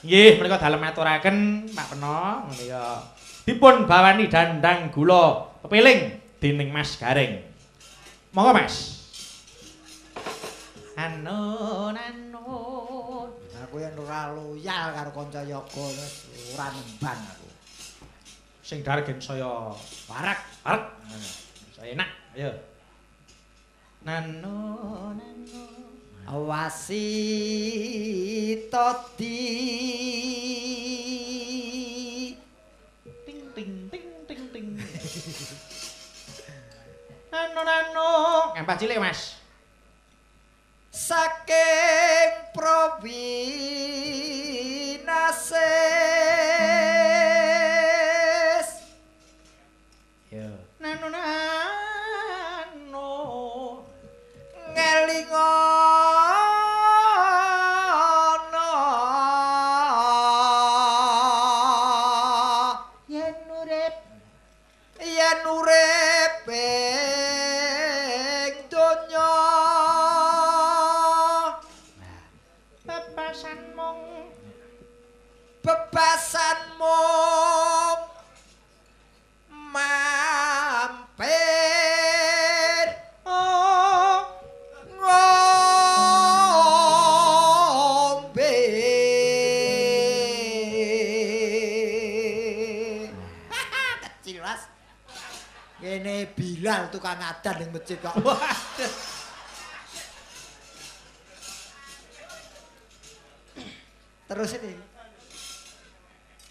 Nggih, menika dalem aturaken Pak Peno menika dipun bawani dandang gula pepeling dening Mas Gareng. Monggo Mas. Anon. Aku yen ora loyal karo kanca yoga ora nembang aku. Sing dargen saya Parek. Saya enak. Ayo. Nano. Awasi todi ting. Nano. Ngempah cilik Mas. Saking Probinases Ya. Nano. ngelingono yen urip ing donya bebasan mung mampir ngombe kecil Mas kene Bilal tukang adan ning masjid kok terus ini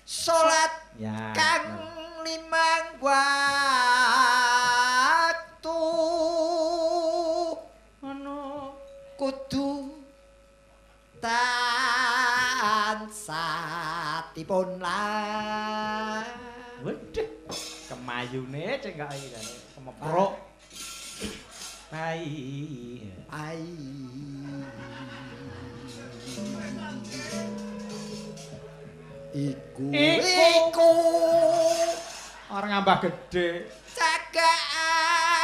salat Ya. kang limang waktu kudu tansah dipun Waduh, kemayune cengkak iki jane kemeprok. Hai. ai iku Orang ngambah gede. cagak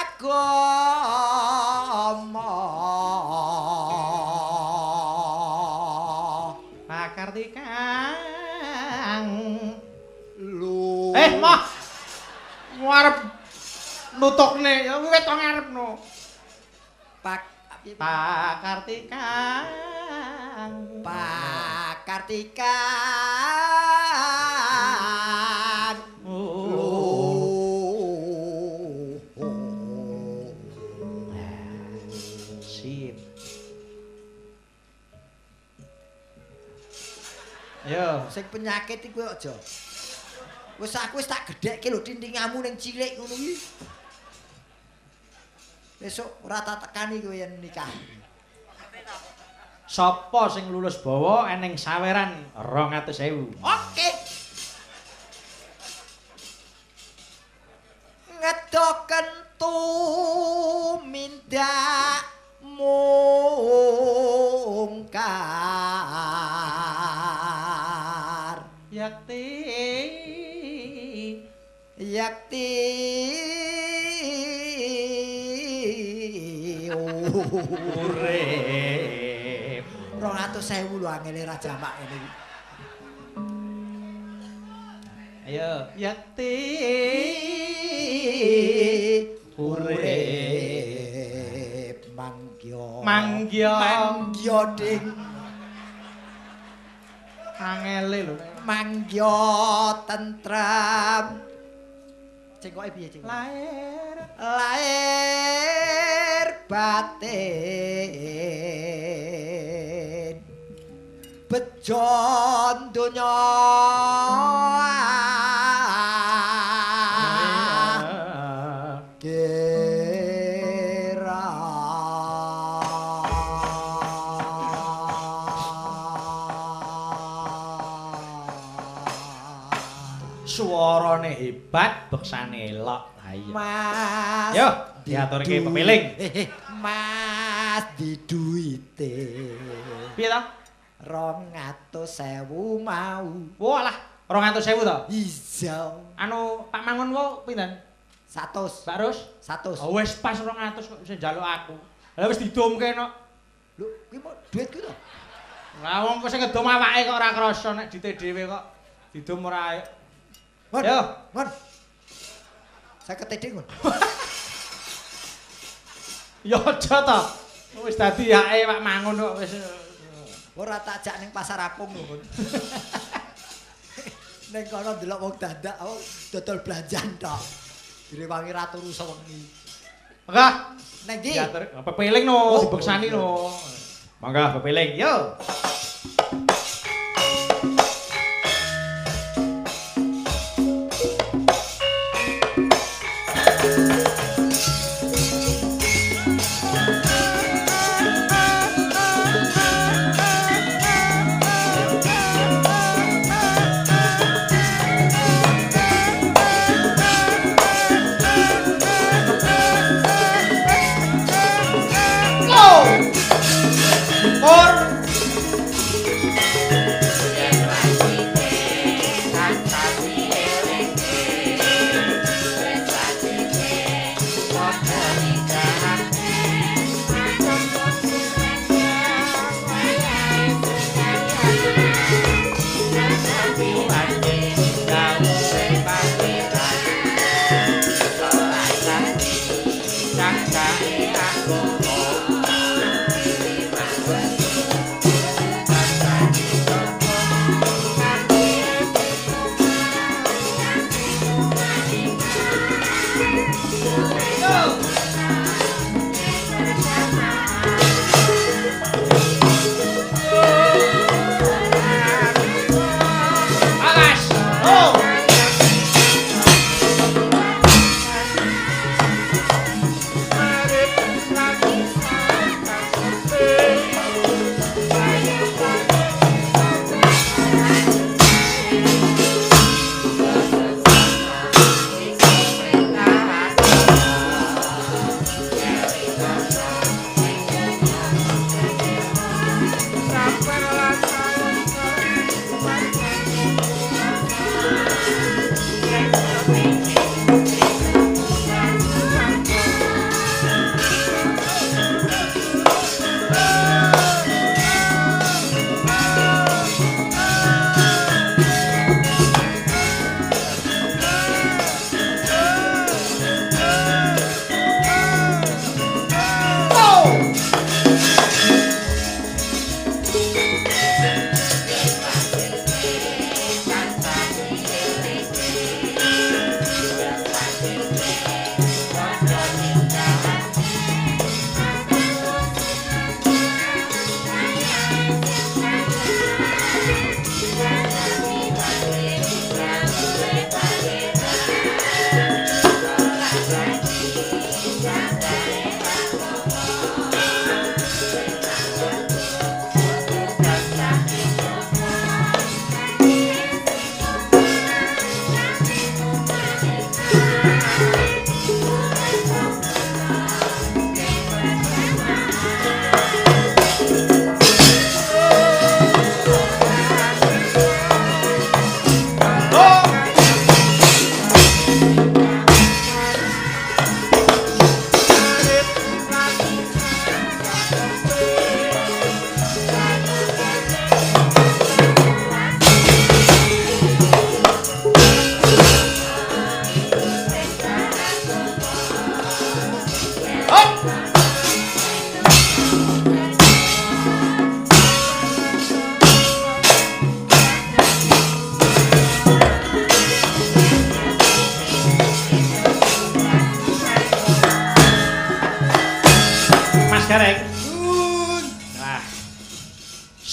agama Pakartikang. lu Mah. Ngarep nutukne ya wiwit to ngarepno. Pakartikang. Pakartikan Sip. Yo, sing penyakit iku aja wis aku wis tak gedhekke lho tintingamu ning cilik ngono iki besok ora tak tekani kowe yen nikah sapa sing lulus bawa eneng saweran 200.000. oke ngedoken tumindak mungkar yakti urip 200.000 lho angele ra jamak ngene iki. Ayo, yakti urip manggya ding angele lho manggya tentrem cengkoke piye cengkoke lair batin bejo donya kira suarane hebat beksane elok. Ayo. Mas. Yo, diaturke pepeling. Mas di duite. Piye to? 200.000 mau. Walah, 200.000 to? Iya. Anu Pak Mangun wo pinten? 100. Mbak Ros? 100. Oh wis pas 200 kok bisa njaluk aku. Lah wis didomke no. Lho, kuwi mau duitku to? Lah wong kok sing ngedom awake kok ora krasa nek dite dhewe kok didom ora ayo. Ngon. Yo. Ngon. Saya ketedek ngon. Yo aja to. Wis dadi hake Pak Mangun kok wis Ora tak jak ning pasar apung lho, Ngon. Ning kono delok wong dadak, dodol belanjan tok. Direwangi ra turu sewengi. Enggak. Ning ndi? Diatur pepeling no, dibeksani no. Mangga pepeling. Yo.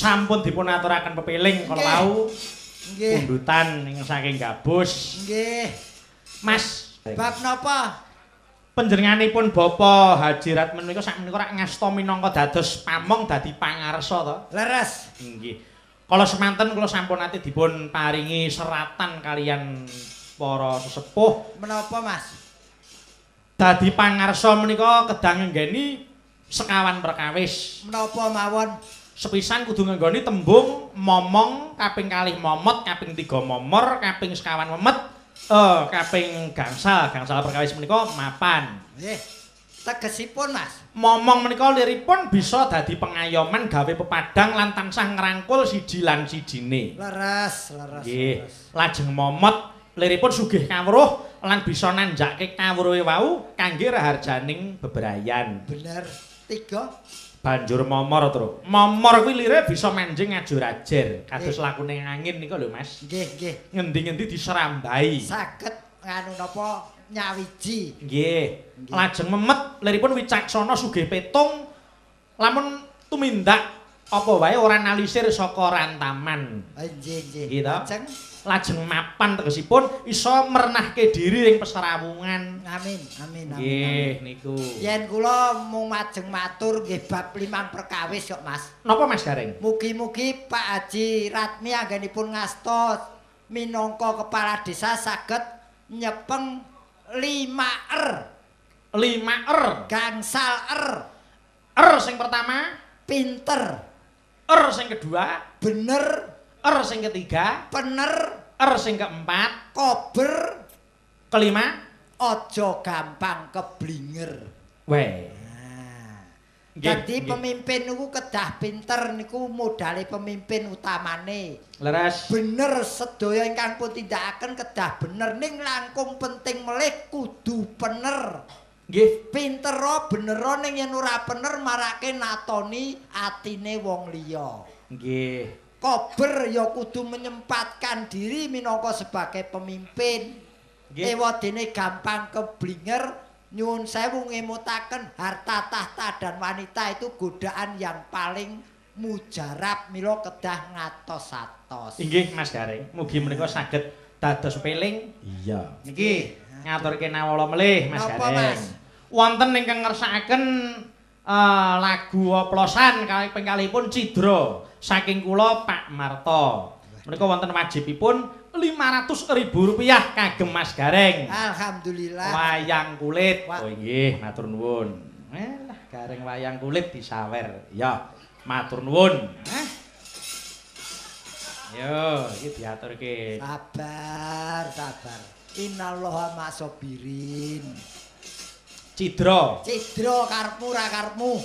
sampun dipun aturaken pepiling kala wau. Nggih. Pundutan ing saking gabus. Nggih. Mas, bab napa? Panjenenganipun Bapak Haji Ratmen menika sakmenika rak ngasta minangka dados pamong dadi pangarsa to? Leres. Nggih. Kala semanten kula sampun ate dipun paringi seratan kalian para sesepuh. Menapa, Mas? Dadi pangarsa menika kedang nggeni sekawan perkawis. Menapa mawon? sepisan kudu ngenggoni tembung momong, kaping kalih momot, kaping 3 momor, kaping sekawan memet, kaping gangsal perkawis menika mapan. Nggih. Tegesipun Mas. Momong menika liripun bisa dadi pengayoman gawe pepadang lan tansah ngrangkul siji lan sijine. Leres. Nggih. Lajeng momot liripun sugih kawruh lan bisa nanjake kawruhe wau kangge raharjaning bebrayan. Bener. 3. Banjur momor terus. Momor kuwi lire bisa manjing ngajur-ajer. Kados lakune angin nika lho Mas. Nggih. Ngendi-ngendi diserambai. Saged nganu napa nyawiji. Nggih. Lajeng memet liripun wicaksana sugih petung lamun tumindak apa wae ora nalisir saka rantaman. Nggih. Gitu. Lajeng mapan tegesipun iso mernahke diri ing peserawungan. Amin. Nggih niku. Yen kula mung majeng matur nggih bab 5 perkawis kok Mas. Napa Mas Gareng? Mugi-mugi Pak Haji Ratmi anggenipun ngasta minangka kepala desa saged nyepeng 5R. 5R. Gangsal R. R sing pertama, Pinter. R sing kedua, Bener. R sing ketiga, Pener. R sing keempat, Kober. kelima, Aja gampang keblinger. weh. Jadi pemimpin niku kedah pinter niku modale pemimpin utamane. Leres. Bener sedaya ingkang pun tindakaken kedah bener ning langkung penting melih kudu bener. Nggih. Pintero benero ning yen ora bener marake natoni atine wong liya. Nggih. Kober ya kudu menyempatkan diri minangka sebagai pemimpin. Ewadene gampang keblinger, nyuwun sewu ngemutaken harta tahta dan wanita itu godaan yang paling mujarab mila kedah ngatos-atos. Inggih Mas Gareng, mugi menika saged dados peling. Iya. Niki ngaturke nawala melih Mas Napa, Gareng. Mas? Wonten ingkang ngersakaken lagu oplosan kaping kalihipun Cidra saking kula Pak Marto. Menika wonten wajibipun Rp500.000 kagem Mas Gareng. Alhamdulillah. Wayang kulit. Oh nggih, matur nuwun. Lah Gareng wayang kulit disawer. Ya, matur nuwun. Yo, iki diaturke. Sabar. Innallaha ma'asabirin. Cidra karepmu ra karepmu.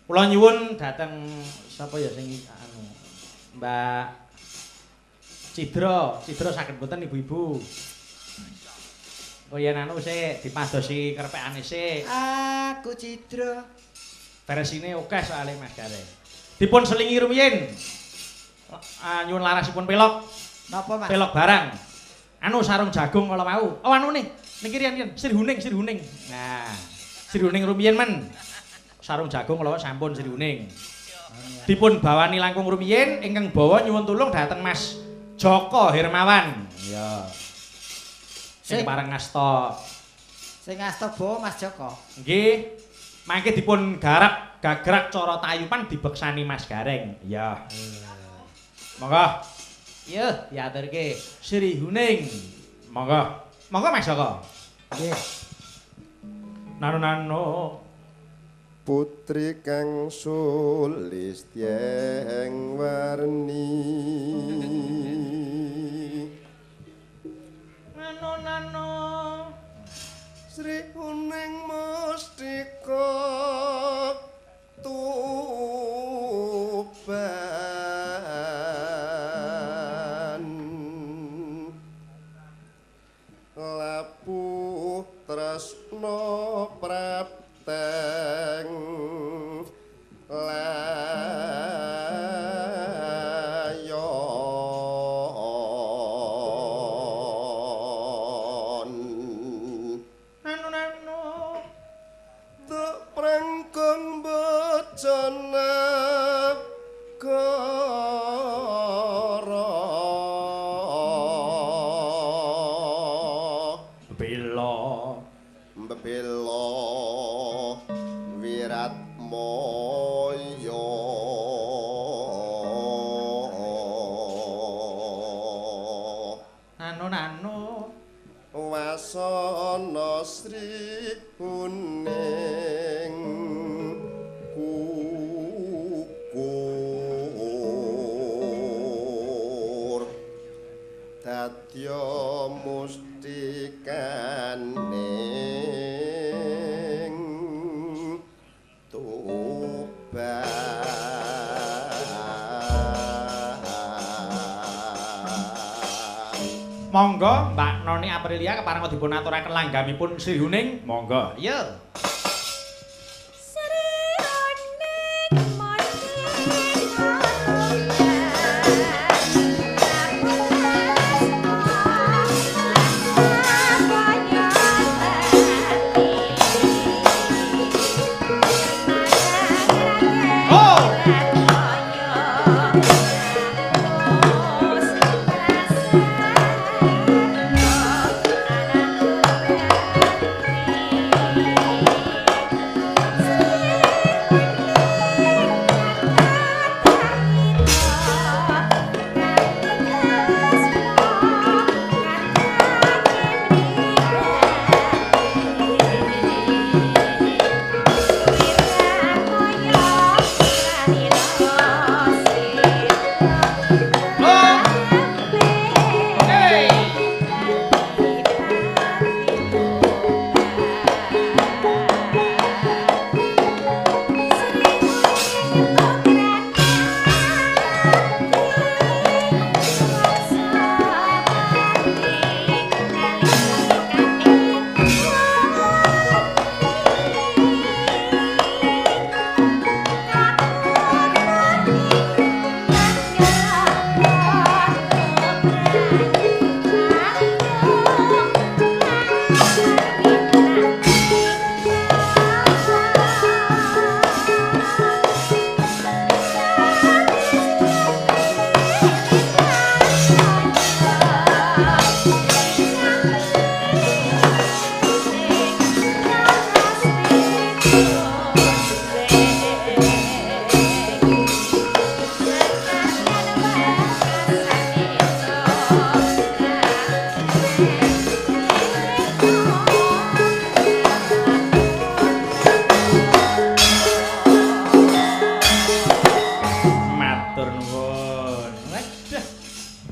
Kula nyuwun dhateng sapa ya sing anu Mbak Cidra saged mboten ibu-ibu. Oh yen anu sik dipadosi kerepekane sik. Aku Cidra. Versine akeh soalé Mas Gareng. Dipun selingi rumiyin. Nyuwun larasipun pelok. Napa Mas? Pelok barang. Anu sarung jagung kala mau. Oh anu niki riyen sir huning. Nah, sir huning rumiyin men. Sarung jagung kala sampun sir huning. Dipun bawani langkung rumiyin ingkang bawa nyuwun tulung dhateng Mas Joko Hermawan. Iya. Sing pareng ngasta. Sing ngasta bawa Mas Joko. Nggih. Mangke dipun garap gagrak cara tayupan dibeksani Mas Gareng. Iya. Monggo. Iya, diaturke Sri Huning. Monggo. Monggo Mas Joko. Nggih. Nano Putri kang sulistyeng warni Nano Sri Huning Mustika Tuban Lapuh tresno prapteng layon Nano tuk prengkon bocana Bebelo wirat moyo Nano wasana Sri Huning tekaning Monggo Mbak Noni Aprilia kepareng dipun aturaken langgamipun Sri Huning. Monggo. Iya.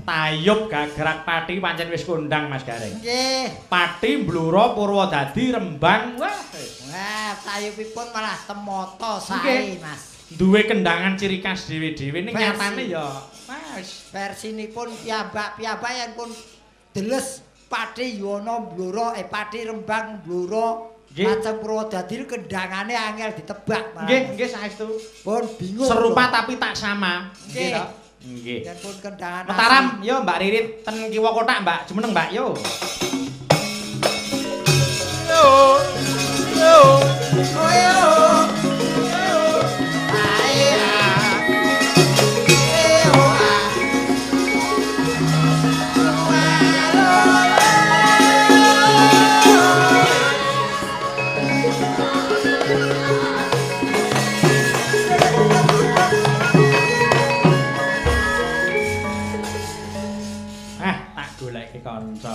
Tayub Gagrak Pati pancen wis kondang Mas Gareng. Nggih. Pati Blura Purwodadi Rembang. Wah, tayubipun malah temoto sae, Mas. Duwe kendangan ciri khas dhewe-dhewe ning nyatane ya Mas, versinipun piyambak-piyambak yen pun deles Pati Yono Blura Pati Rembang Blura macam Purwodadi kendangane angel ditebak. Nggih saestu. Pun bingung. Serupa tapi tak sama. Nggih to. Nggih. Yen pun kendangan. Mataram, yo Mbak Ririt ten kiwa kotak, Mbak. Jumeneng, Mbak, yo. yo yo yo kanca.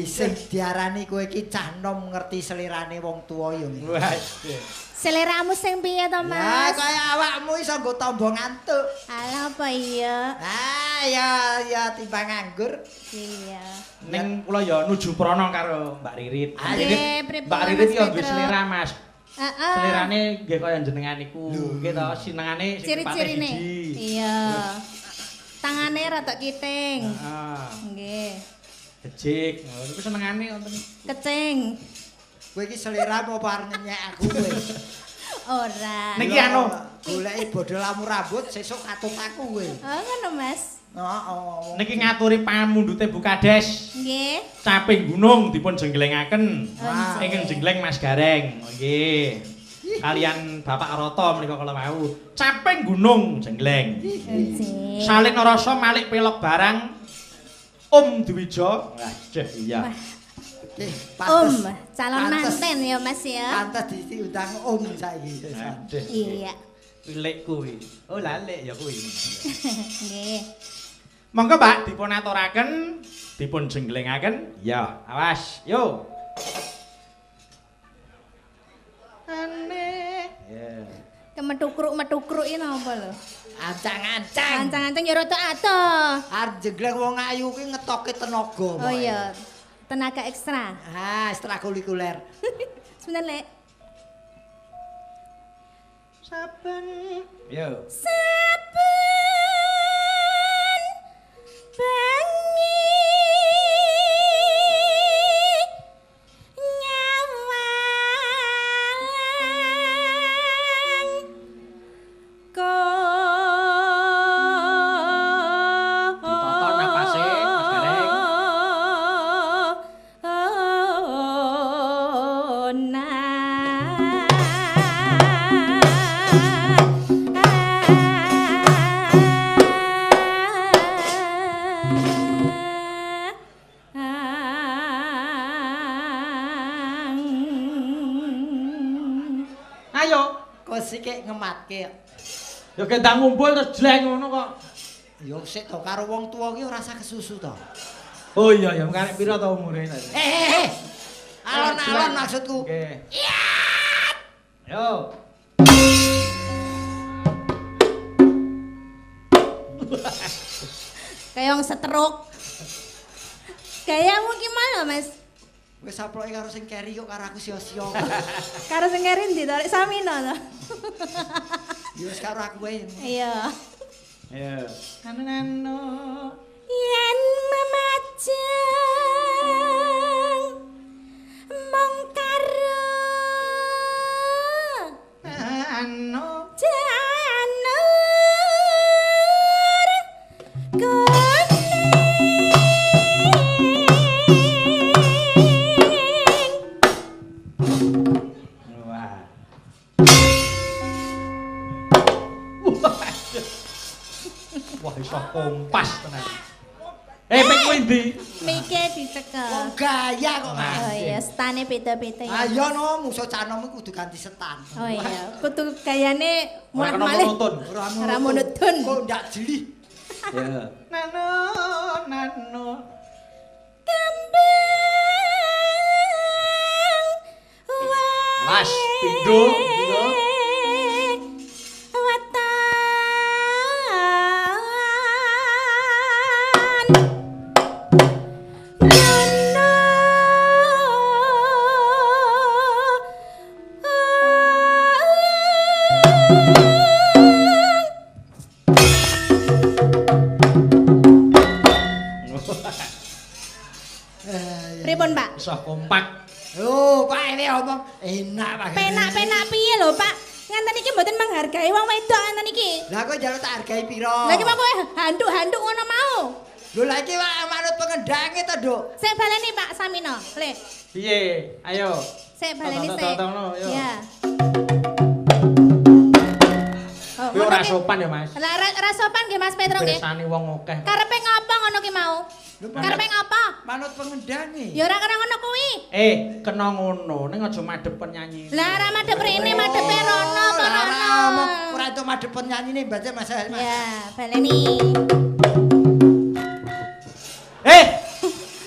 Sing diarani kowe iki cah nom ngerti selirane wong tuwa ya. Seleramu sing piye to, Mas? Ya kaya awakmu iso nggo tombo ngantuk. Alah apa iya? Ah ya timbang nganggur. Iya. Ning kula ya nuju prana karo Mbak Ririt. Mbak Ririt ya nggih selera, Mas. Heeh. Selerane nggih kaya jenengan iku. Nggih to, sinengane sing ciri-cirine. Iya. Tangane rada kiting. Heeh. Nggih. Becik, niku senengane wonten. Kecing. Kowe iki seliramu apa arep nyenyek aku kowe? Ora. Niki anu goleki bodol lamu rambut sesuk katut aku kowe. Oh ngono, Mas. Heeh. Niki ngaturi pamundhute Bukades. Nggih. Caping gunung dipun jenggelengaken. Wah. Ingkang jengleng Mas Gareng. Nggih. Kalian Bapak Roto menika kala wau. Caping gunung jengleng. Nggih. Salin rasa malik pelok barang. Dwijo. Wajah iya. Calon manten ya Mas ya. Pantes diundang saiki. Iya. Pilek kuwi. Oh lalek ya kuwi. Nggih. Monggo Pak dipun aturaken, dipun jenggelengaken. Ya, awas. Yo. Aneh. Ya. Kemetukruk-metukruk iki napa lho? Ancang-ancang. Ancang-ancang ya rada atoh. Arep jegleng wong ayu ki ngetoke tenaga. Oh iya. tenaga ekstra. Ah, ekstrakurikuler. Sebentar, Lek. Saben. Yo. Saben bengi nyawang Ditoto napase, Mas Gareng. Ayo, Kok sik ngematke. yo kendang ngumpul terus jleng ngono kok. Yo sik to karo wong tuwa ki ora usah kesusu to. Oh iya ya, karek pira to umure? Alon-alon maksudku. Oke. Yo. Kayak wong setruk. Gayamu gimana, Mas? Wis saploke karo sing keri kok karo aku sia-sia. Karo sing keri ndi to? Rek Samina to? Yo wis karo aku wae. Iya. Ayo. Nano. Yen memajang mong karo Ano. janur kuning. Wah. Wah, iso kompas tenan. Ping kuwi ndi? Mike dicekel. Wong gaya kok, Mas. Oh iya, stane beda-beda ya. Ayo no, musuh canom kudu ganti setan. Oh iya, kudu gayane Ora kena mulak-malik. monoton. Ora monoton. Kok ndak jeli. Ya. Nano, nano. Kembang Mas, pindho, pindho. Watan Pripun, Pak? Iso kompak. Oh, Pak ini omong enak Pak. Penak-penak piye lho, Pak? Nganten iki mboten menghargai wong wedok nganten iki. Lah kok njaluk tak hargai piro? Lah iki kowe handuk-handuk ngono mau. Lho lah iki Pak manut pengendange to, Nduk. Sik baleni Pak Samino, Le. Piye? Ayo. Sik baleni Tonton, sik. tonton, yo. Ya. Oh, Kuwi ora ngono ki- sopan ya, Mas. Lah ra sopan nggih Mas Petro nggih. Bersani wong akeh. Karepe ngapa ngono ki mau? Karepe ngapa? Manut pengendange. Ya ora kena ngono kuwi. Kena ngono, ning aja madhep penyanyi. Lah ora madhep rene, madhepe rono apa Ora rono. omong ora itu madepen nyanyine baca Mas. Ya, baleni.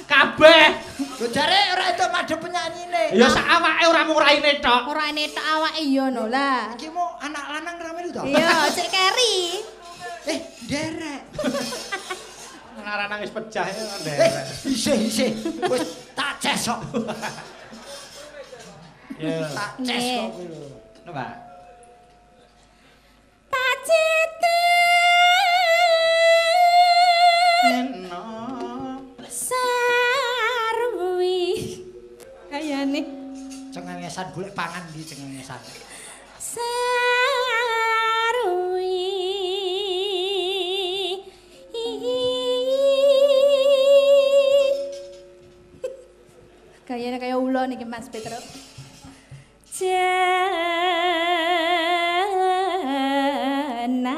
Kabeh. Lho jare ora itu madepen nyanyine. Ya sak awake ora mung raine tok. Ora netok awake iya no lah. Iki mau anak lanang rame lho to. Iya, cek keri. Derek. Larang wis pecah ya nderek. Isih. Wis tak cesok. Ya. Tak cesok kuwi lho. Napa? Paceten No. sarwi. Kayane Cengengesan golek pangan di cengengesan. sarwi. Kayane kaya ula niki Mas Petro. Jana.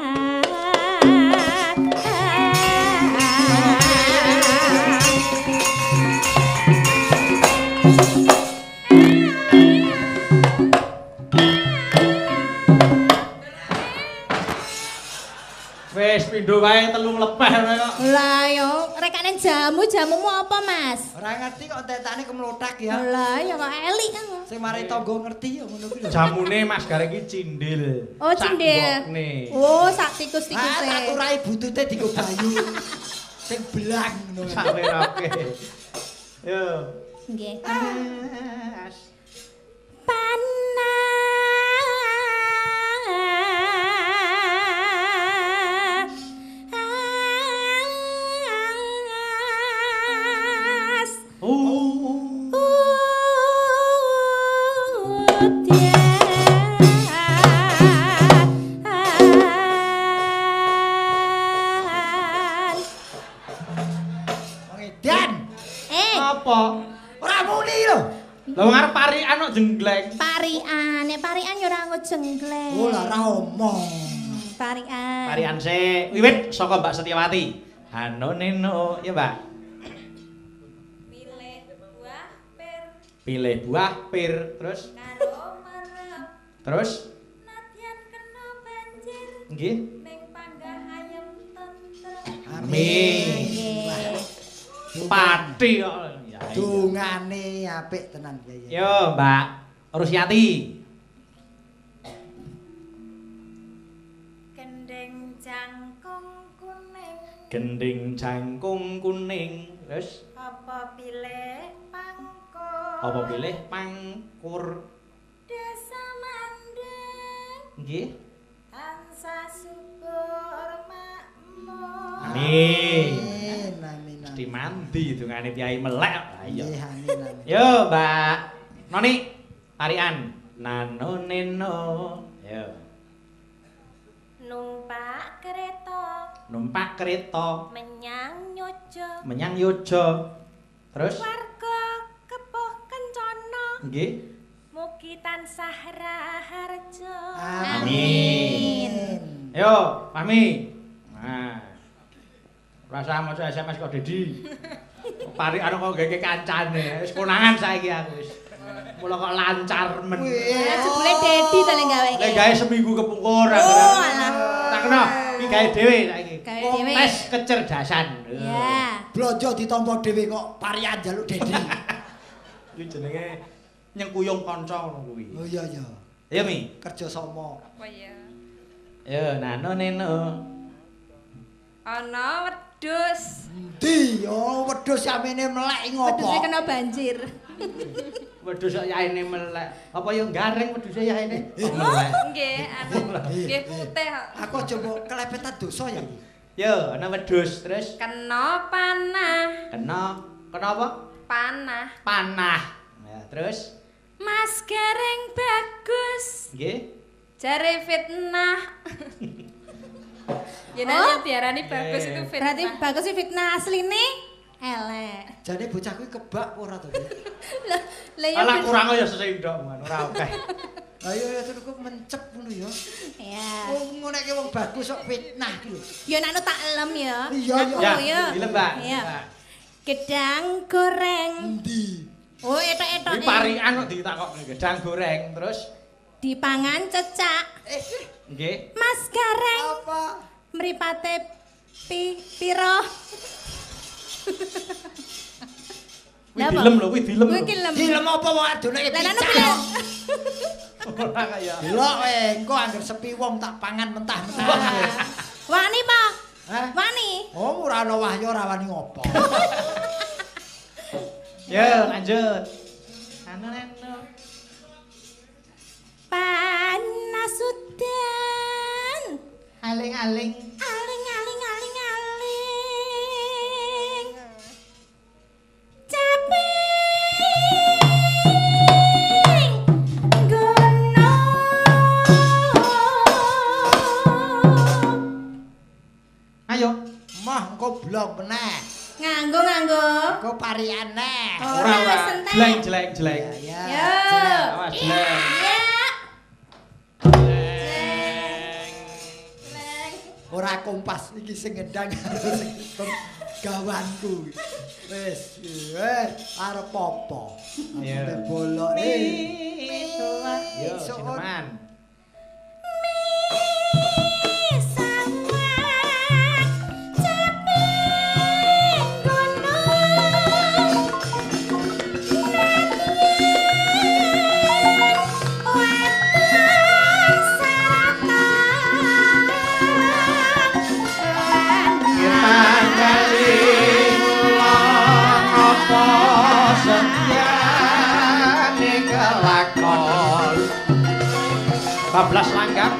Wis pindho wae telu mlepeh ngono kok. Lah yo, rekane jamumu apa, Mas? Ora ngerti kok tetane kemlothak ya. Lah ya kok elik kan. Sing mari tangga ngerti ya ngono kuwi lho. Jamune Mas Gareng iki cindil. Oh, cindil. Sakmbokne. Oh, sak Ah, tikus-tikuse. tak turai butute dienggo banyu. Sing belang ngono. Sawerake. Yo. Nggih. Panas. Dan Apa? ora muni lho. Lah wong arep parikan kok jenggleng. Parian, nek parian ya ora nggo jenggleng. Oh lah ora omong. Parian. Parikan sik. Wiwit saka Mbak Setiawati. Hano neno, ya Mbak. Pilih buah pir, terus Karo merep. terus Nadyan kena banjir nggih. ning panggah ayem tentrem. Amin. Nggih. Pati kok. Ya, iya. Dungane apik tenan ya. Yo, Mbak Rusiati. Gendeng jangkung kuning. Gending jangkung kuning. Terus Apa pilih pangkur? apa pilih pangkur? Desa mandeng. Nggih. Tansah subur makmur. Amin. Amin. Mesti mandi dungane Kyai melek. Ayo. Nggih, amin. Yo, Mbak Noni, tarian. Nano neno. Yo. Numpak kereta Numpak kereta menyang Nyojo. menyang Yojo. Terus Warga kepuh kencana. nggih. Mugi tansah raharja. Amin. Yo, Fahmi. Nah. Rasa maca SMS kok Dedi. Parikan kok gege kancane. Wis konangan saiki aku wis. Mula kok lancar men. Ya jebule Dedi to lek gawe iki. Lek gawe seminggu kepungkur aku. Oh, alah. Tak kena iki gawe dhewe saiki. Gawe dhewe. Tes kecerdasan. Ya. Blojo ditampa dhewe kok parian njaluk Dedi. Iki jenenge nyengkuyung kanca ngono kuwi. Oh iya iya. Ya Mi. Kerja sama. Apa ya? Ya nano neno. Ana wedhus. Endi? Oh, wedhus samene melek ngopo? Wedhuse kena banjir. Wedhus kok yaene melek. Apa yo garing wedhuse yaene? Nggih, nggih putih kok. Aku aja mbok kelepetan dosa ya. Yo, ana wedhus terus Kena panah. kena apa? Panah. Panah. Ya, terus Mas Gareng bagus. nggih. Jare fitnah. Ya nek diarani bagus itu fitnah. Berarti bagus itu fitnah asline elek. Jane bocah kuwi kebak ora to? Lah ya Ala kurang ya sesindok ngono ora akeh. Ayo ya terus kok mencep ngono ya. Ya. Wong ngoneke wong bagus kok fitnah iki lho. Ya nek anu tak elem ya. Iya, Ya, Ya. dilem, Mbak. Iya. Mbak. Gedang goreng. Endi? Oh, etok-etok. Iki parikan kok ditakokke gedang goreng terus Dipangan cecak. nggih. Mas Gareng Apa? mripate piro? Kuwi dilem lho, kuwi dilem. Kuwi dilem. Dilem apa wong adone Lah anu picak. pilih. Ora kaya. Delok engko anggere sepi wong tak pangan mentah-mentah. Wani apa? Hah? Wani. Oh, ora ana wahyu ora wani ngopo. Ya, lanjut. Anu neno. Panas udan. Aling-aling. Aling aling aling aling. Caping gunung. Ayo. Mah engko blok meneh. Nganggo. Engko parian neh. Ora. sentek. Jelek. Ya. Yo. Awas jelek. Ya. Ora kompas iki sing ngendang karo sing gawanku. Wis arep apa? Iya. Bolok Yo, sineman. Kita kali mulang apa bablas langgam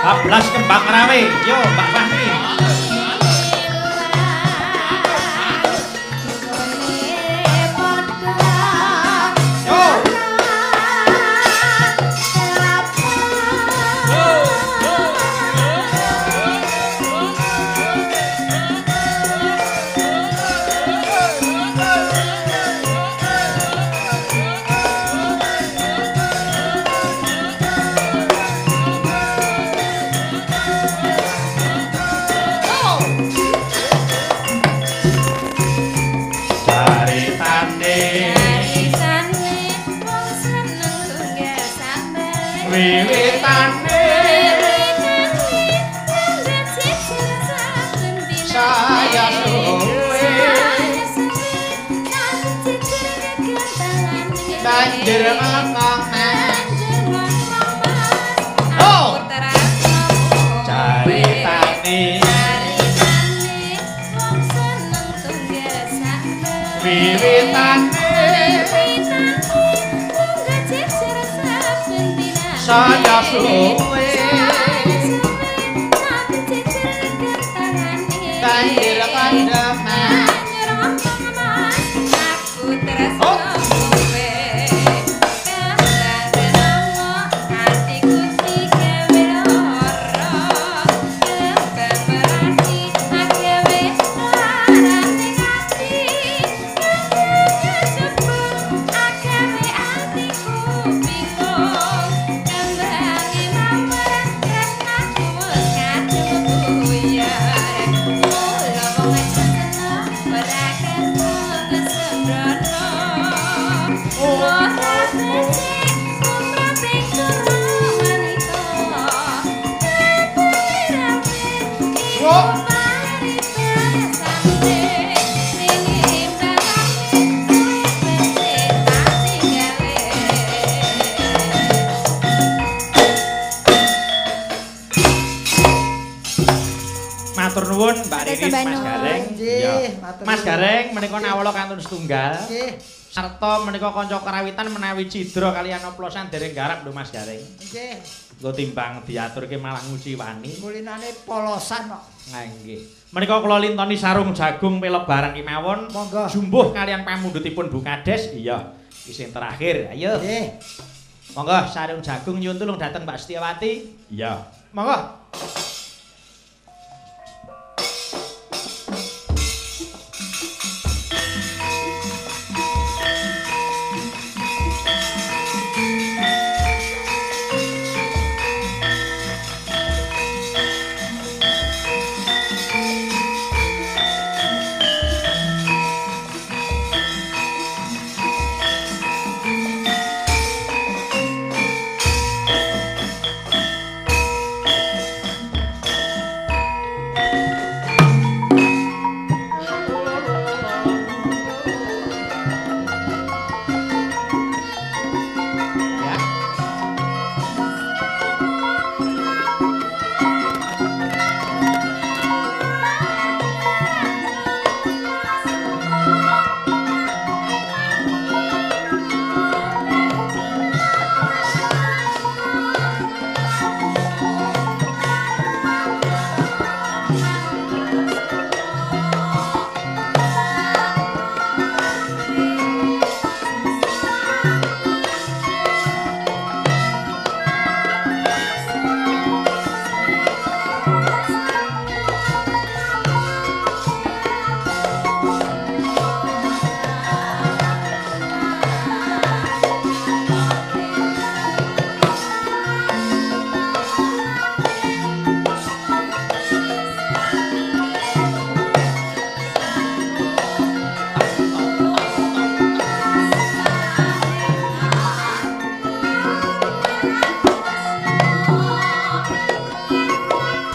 bablas kembang rawe yo Mbak Fahmi wiwitane saya suwe banjir ngomong oh caritane wiwitane saya suwe banjir kandeman aku terasa suwe kadang-kadang hatiku digawe lara kembang merasi agawe larane ati kejebul agawe atiku bingung kembangi mawar tresnaku wis kadung buyar mula wong Ririn, Mas Gareng. Nggih, matur Mas Gareng menika nawala kantun setunggal. Nggih. Sarta menika kanca karawitan menawi cidra kaliyan oplosan dereng garap lho Mas Gareng. Nggih. Nggo timbang diaturke malah nguci wani. Kulinane polosan kok. Nah nggih. Menika kula lintoni sarung jagung pelog barang kemawon. Monggo. Jumbuh kaliyan pamundhutipun Bu Kades. Iya. Isin terakhir. Ayo. Nggih. Monggo sarung jagung nyuwun tulung dhateng Mbak Setiawati. Iya. Monggo.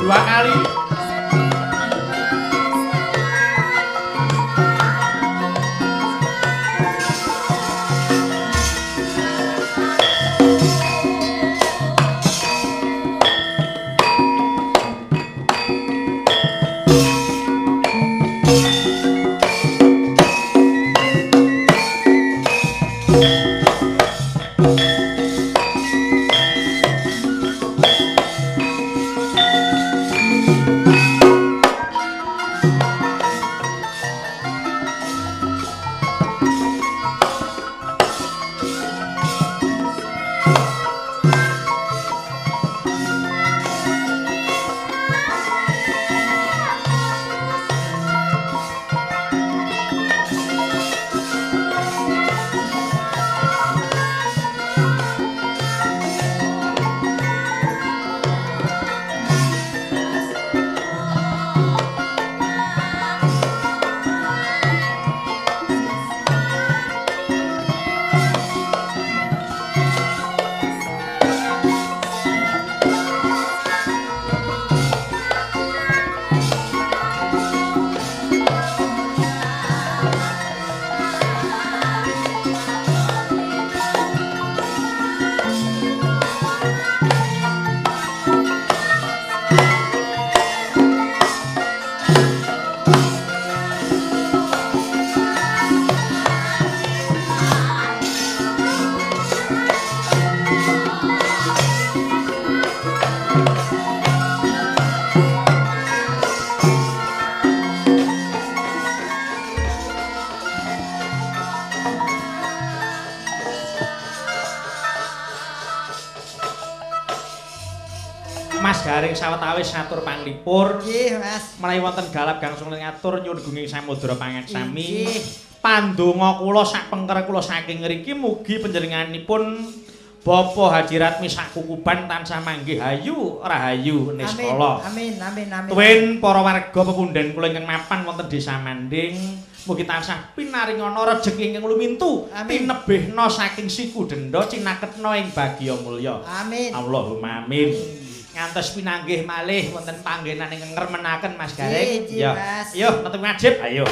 Dua kali. Mas Garing sawetawis ngatur panglipur. Nggih, Mas. Menawi wonten galap gangsung ngatur nyuwun gunging samudra pangaksami. Nggih. Pandonga kula sak pengker kula saking ngriki mugi panjenenganipun Bapak Haji Ratmi sakukuban tansah manggih hayu rahayu niskala. Amin, amin, amin. Tuwin para warga pepundhen kula ingkang mapan wonten Desa Manding mugi tansah pinaringana rejeki ingkang lumintu tinebihna saking siku denda cinaketna ing bagya mulya. Amin. Allahumma amin. Ngantos pinanggih malih wonten panggenan ingkang ngremenaken Mas Gareng. Nggih, Mas. Ayo, netu ngajib, ayo.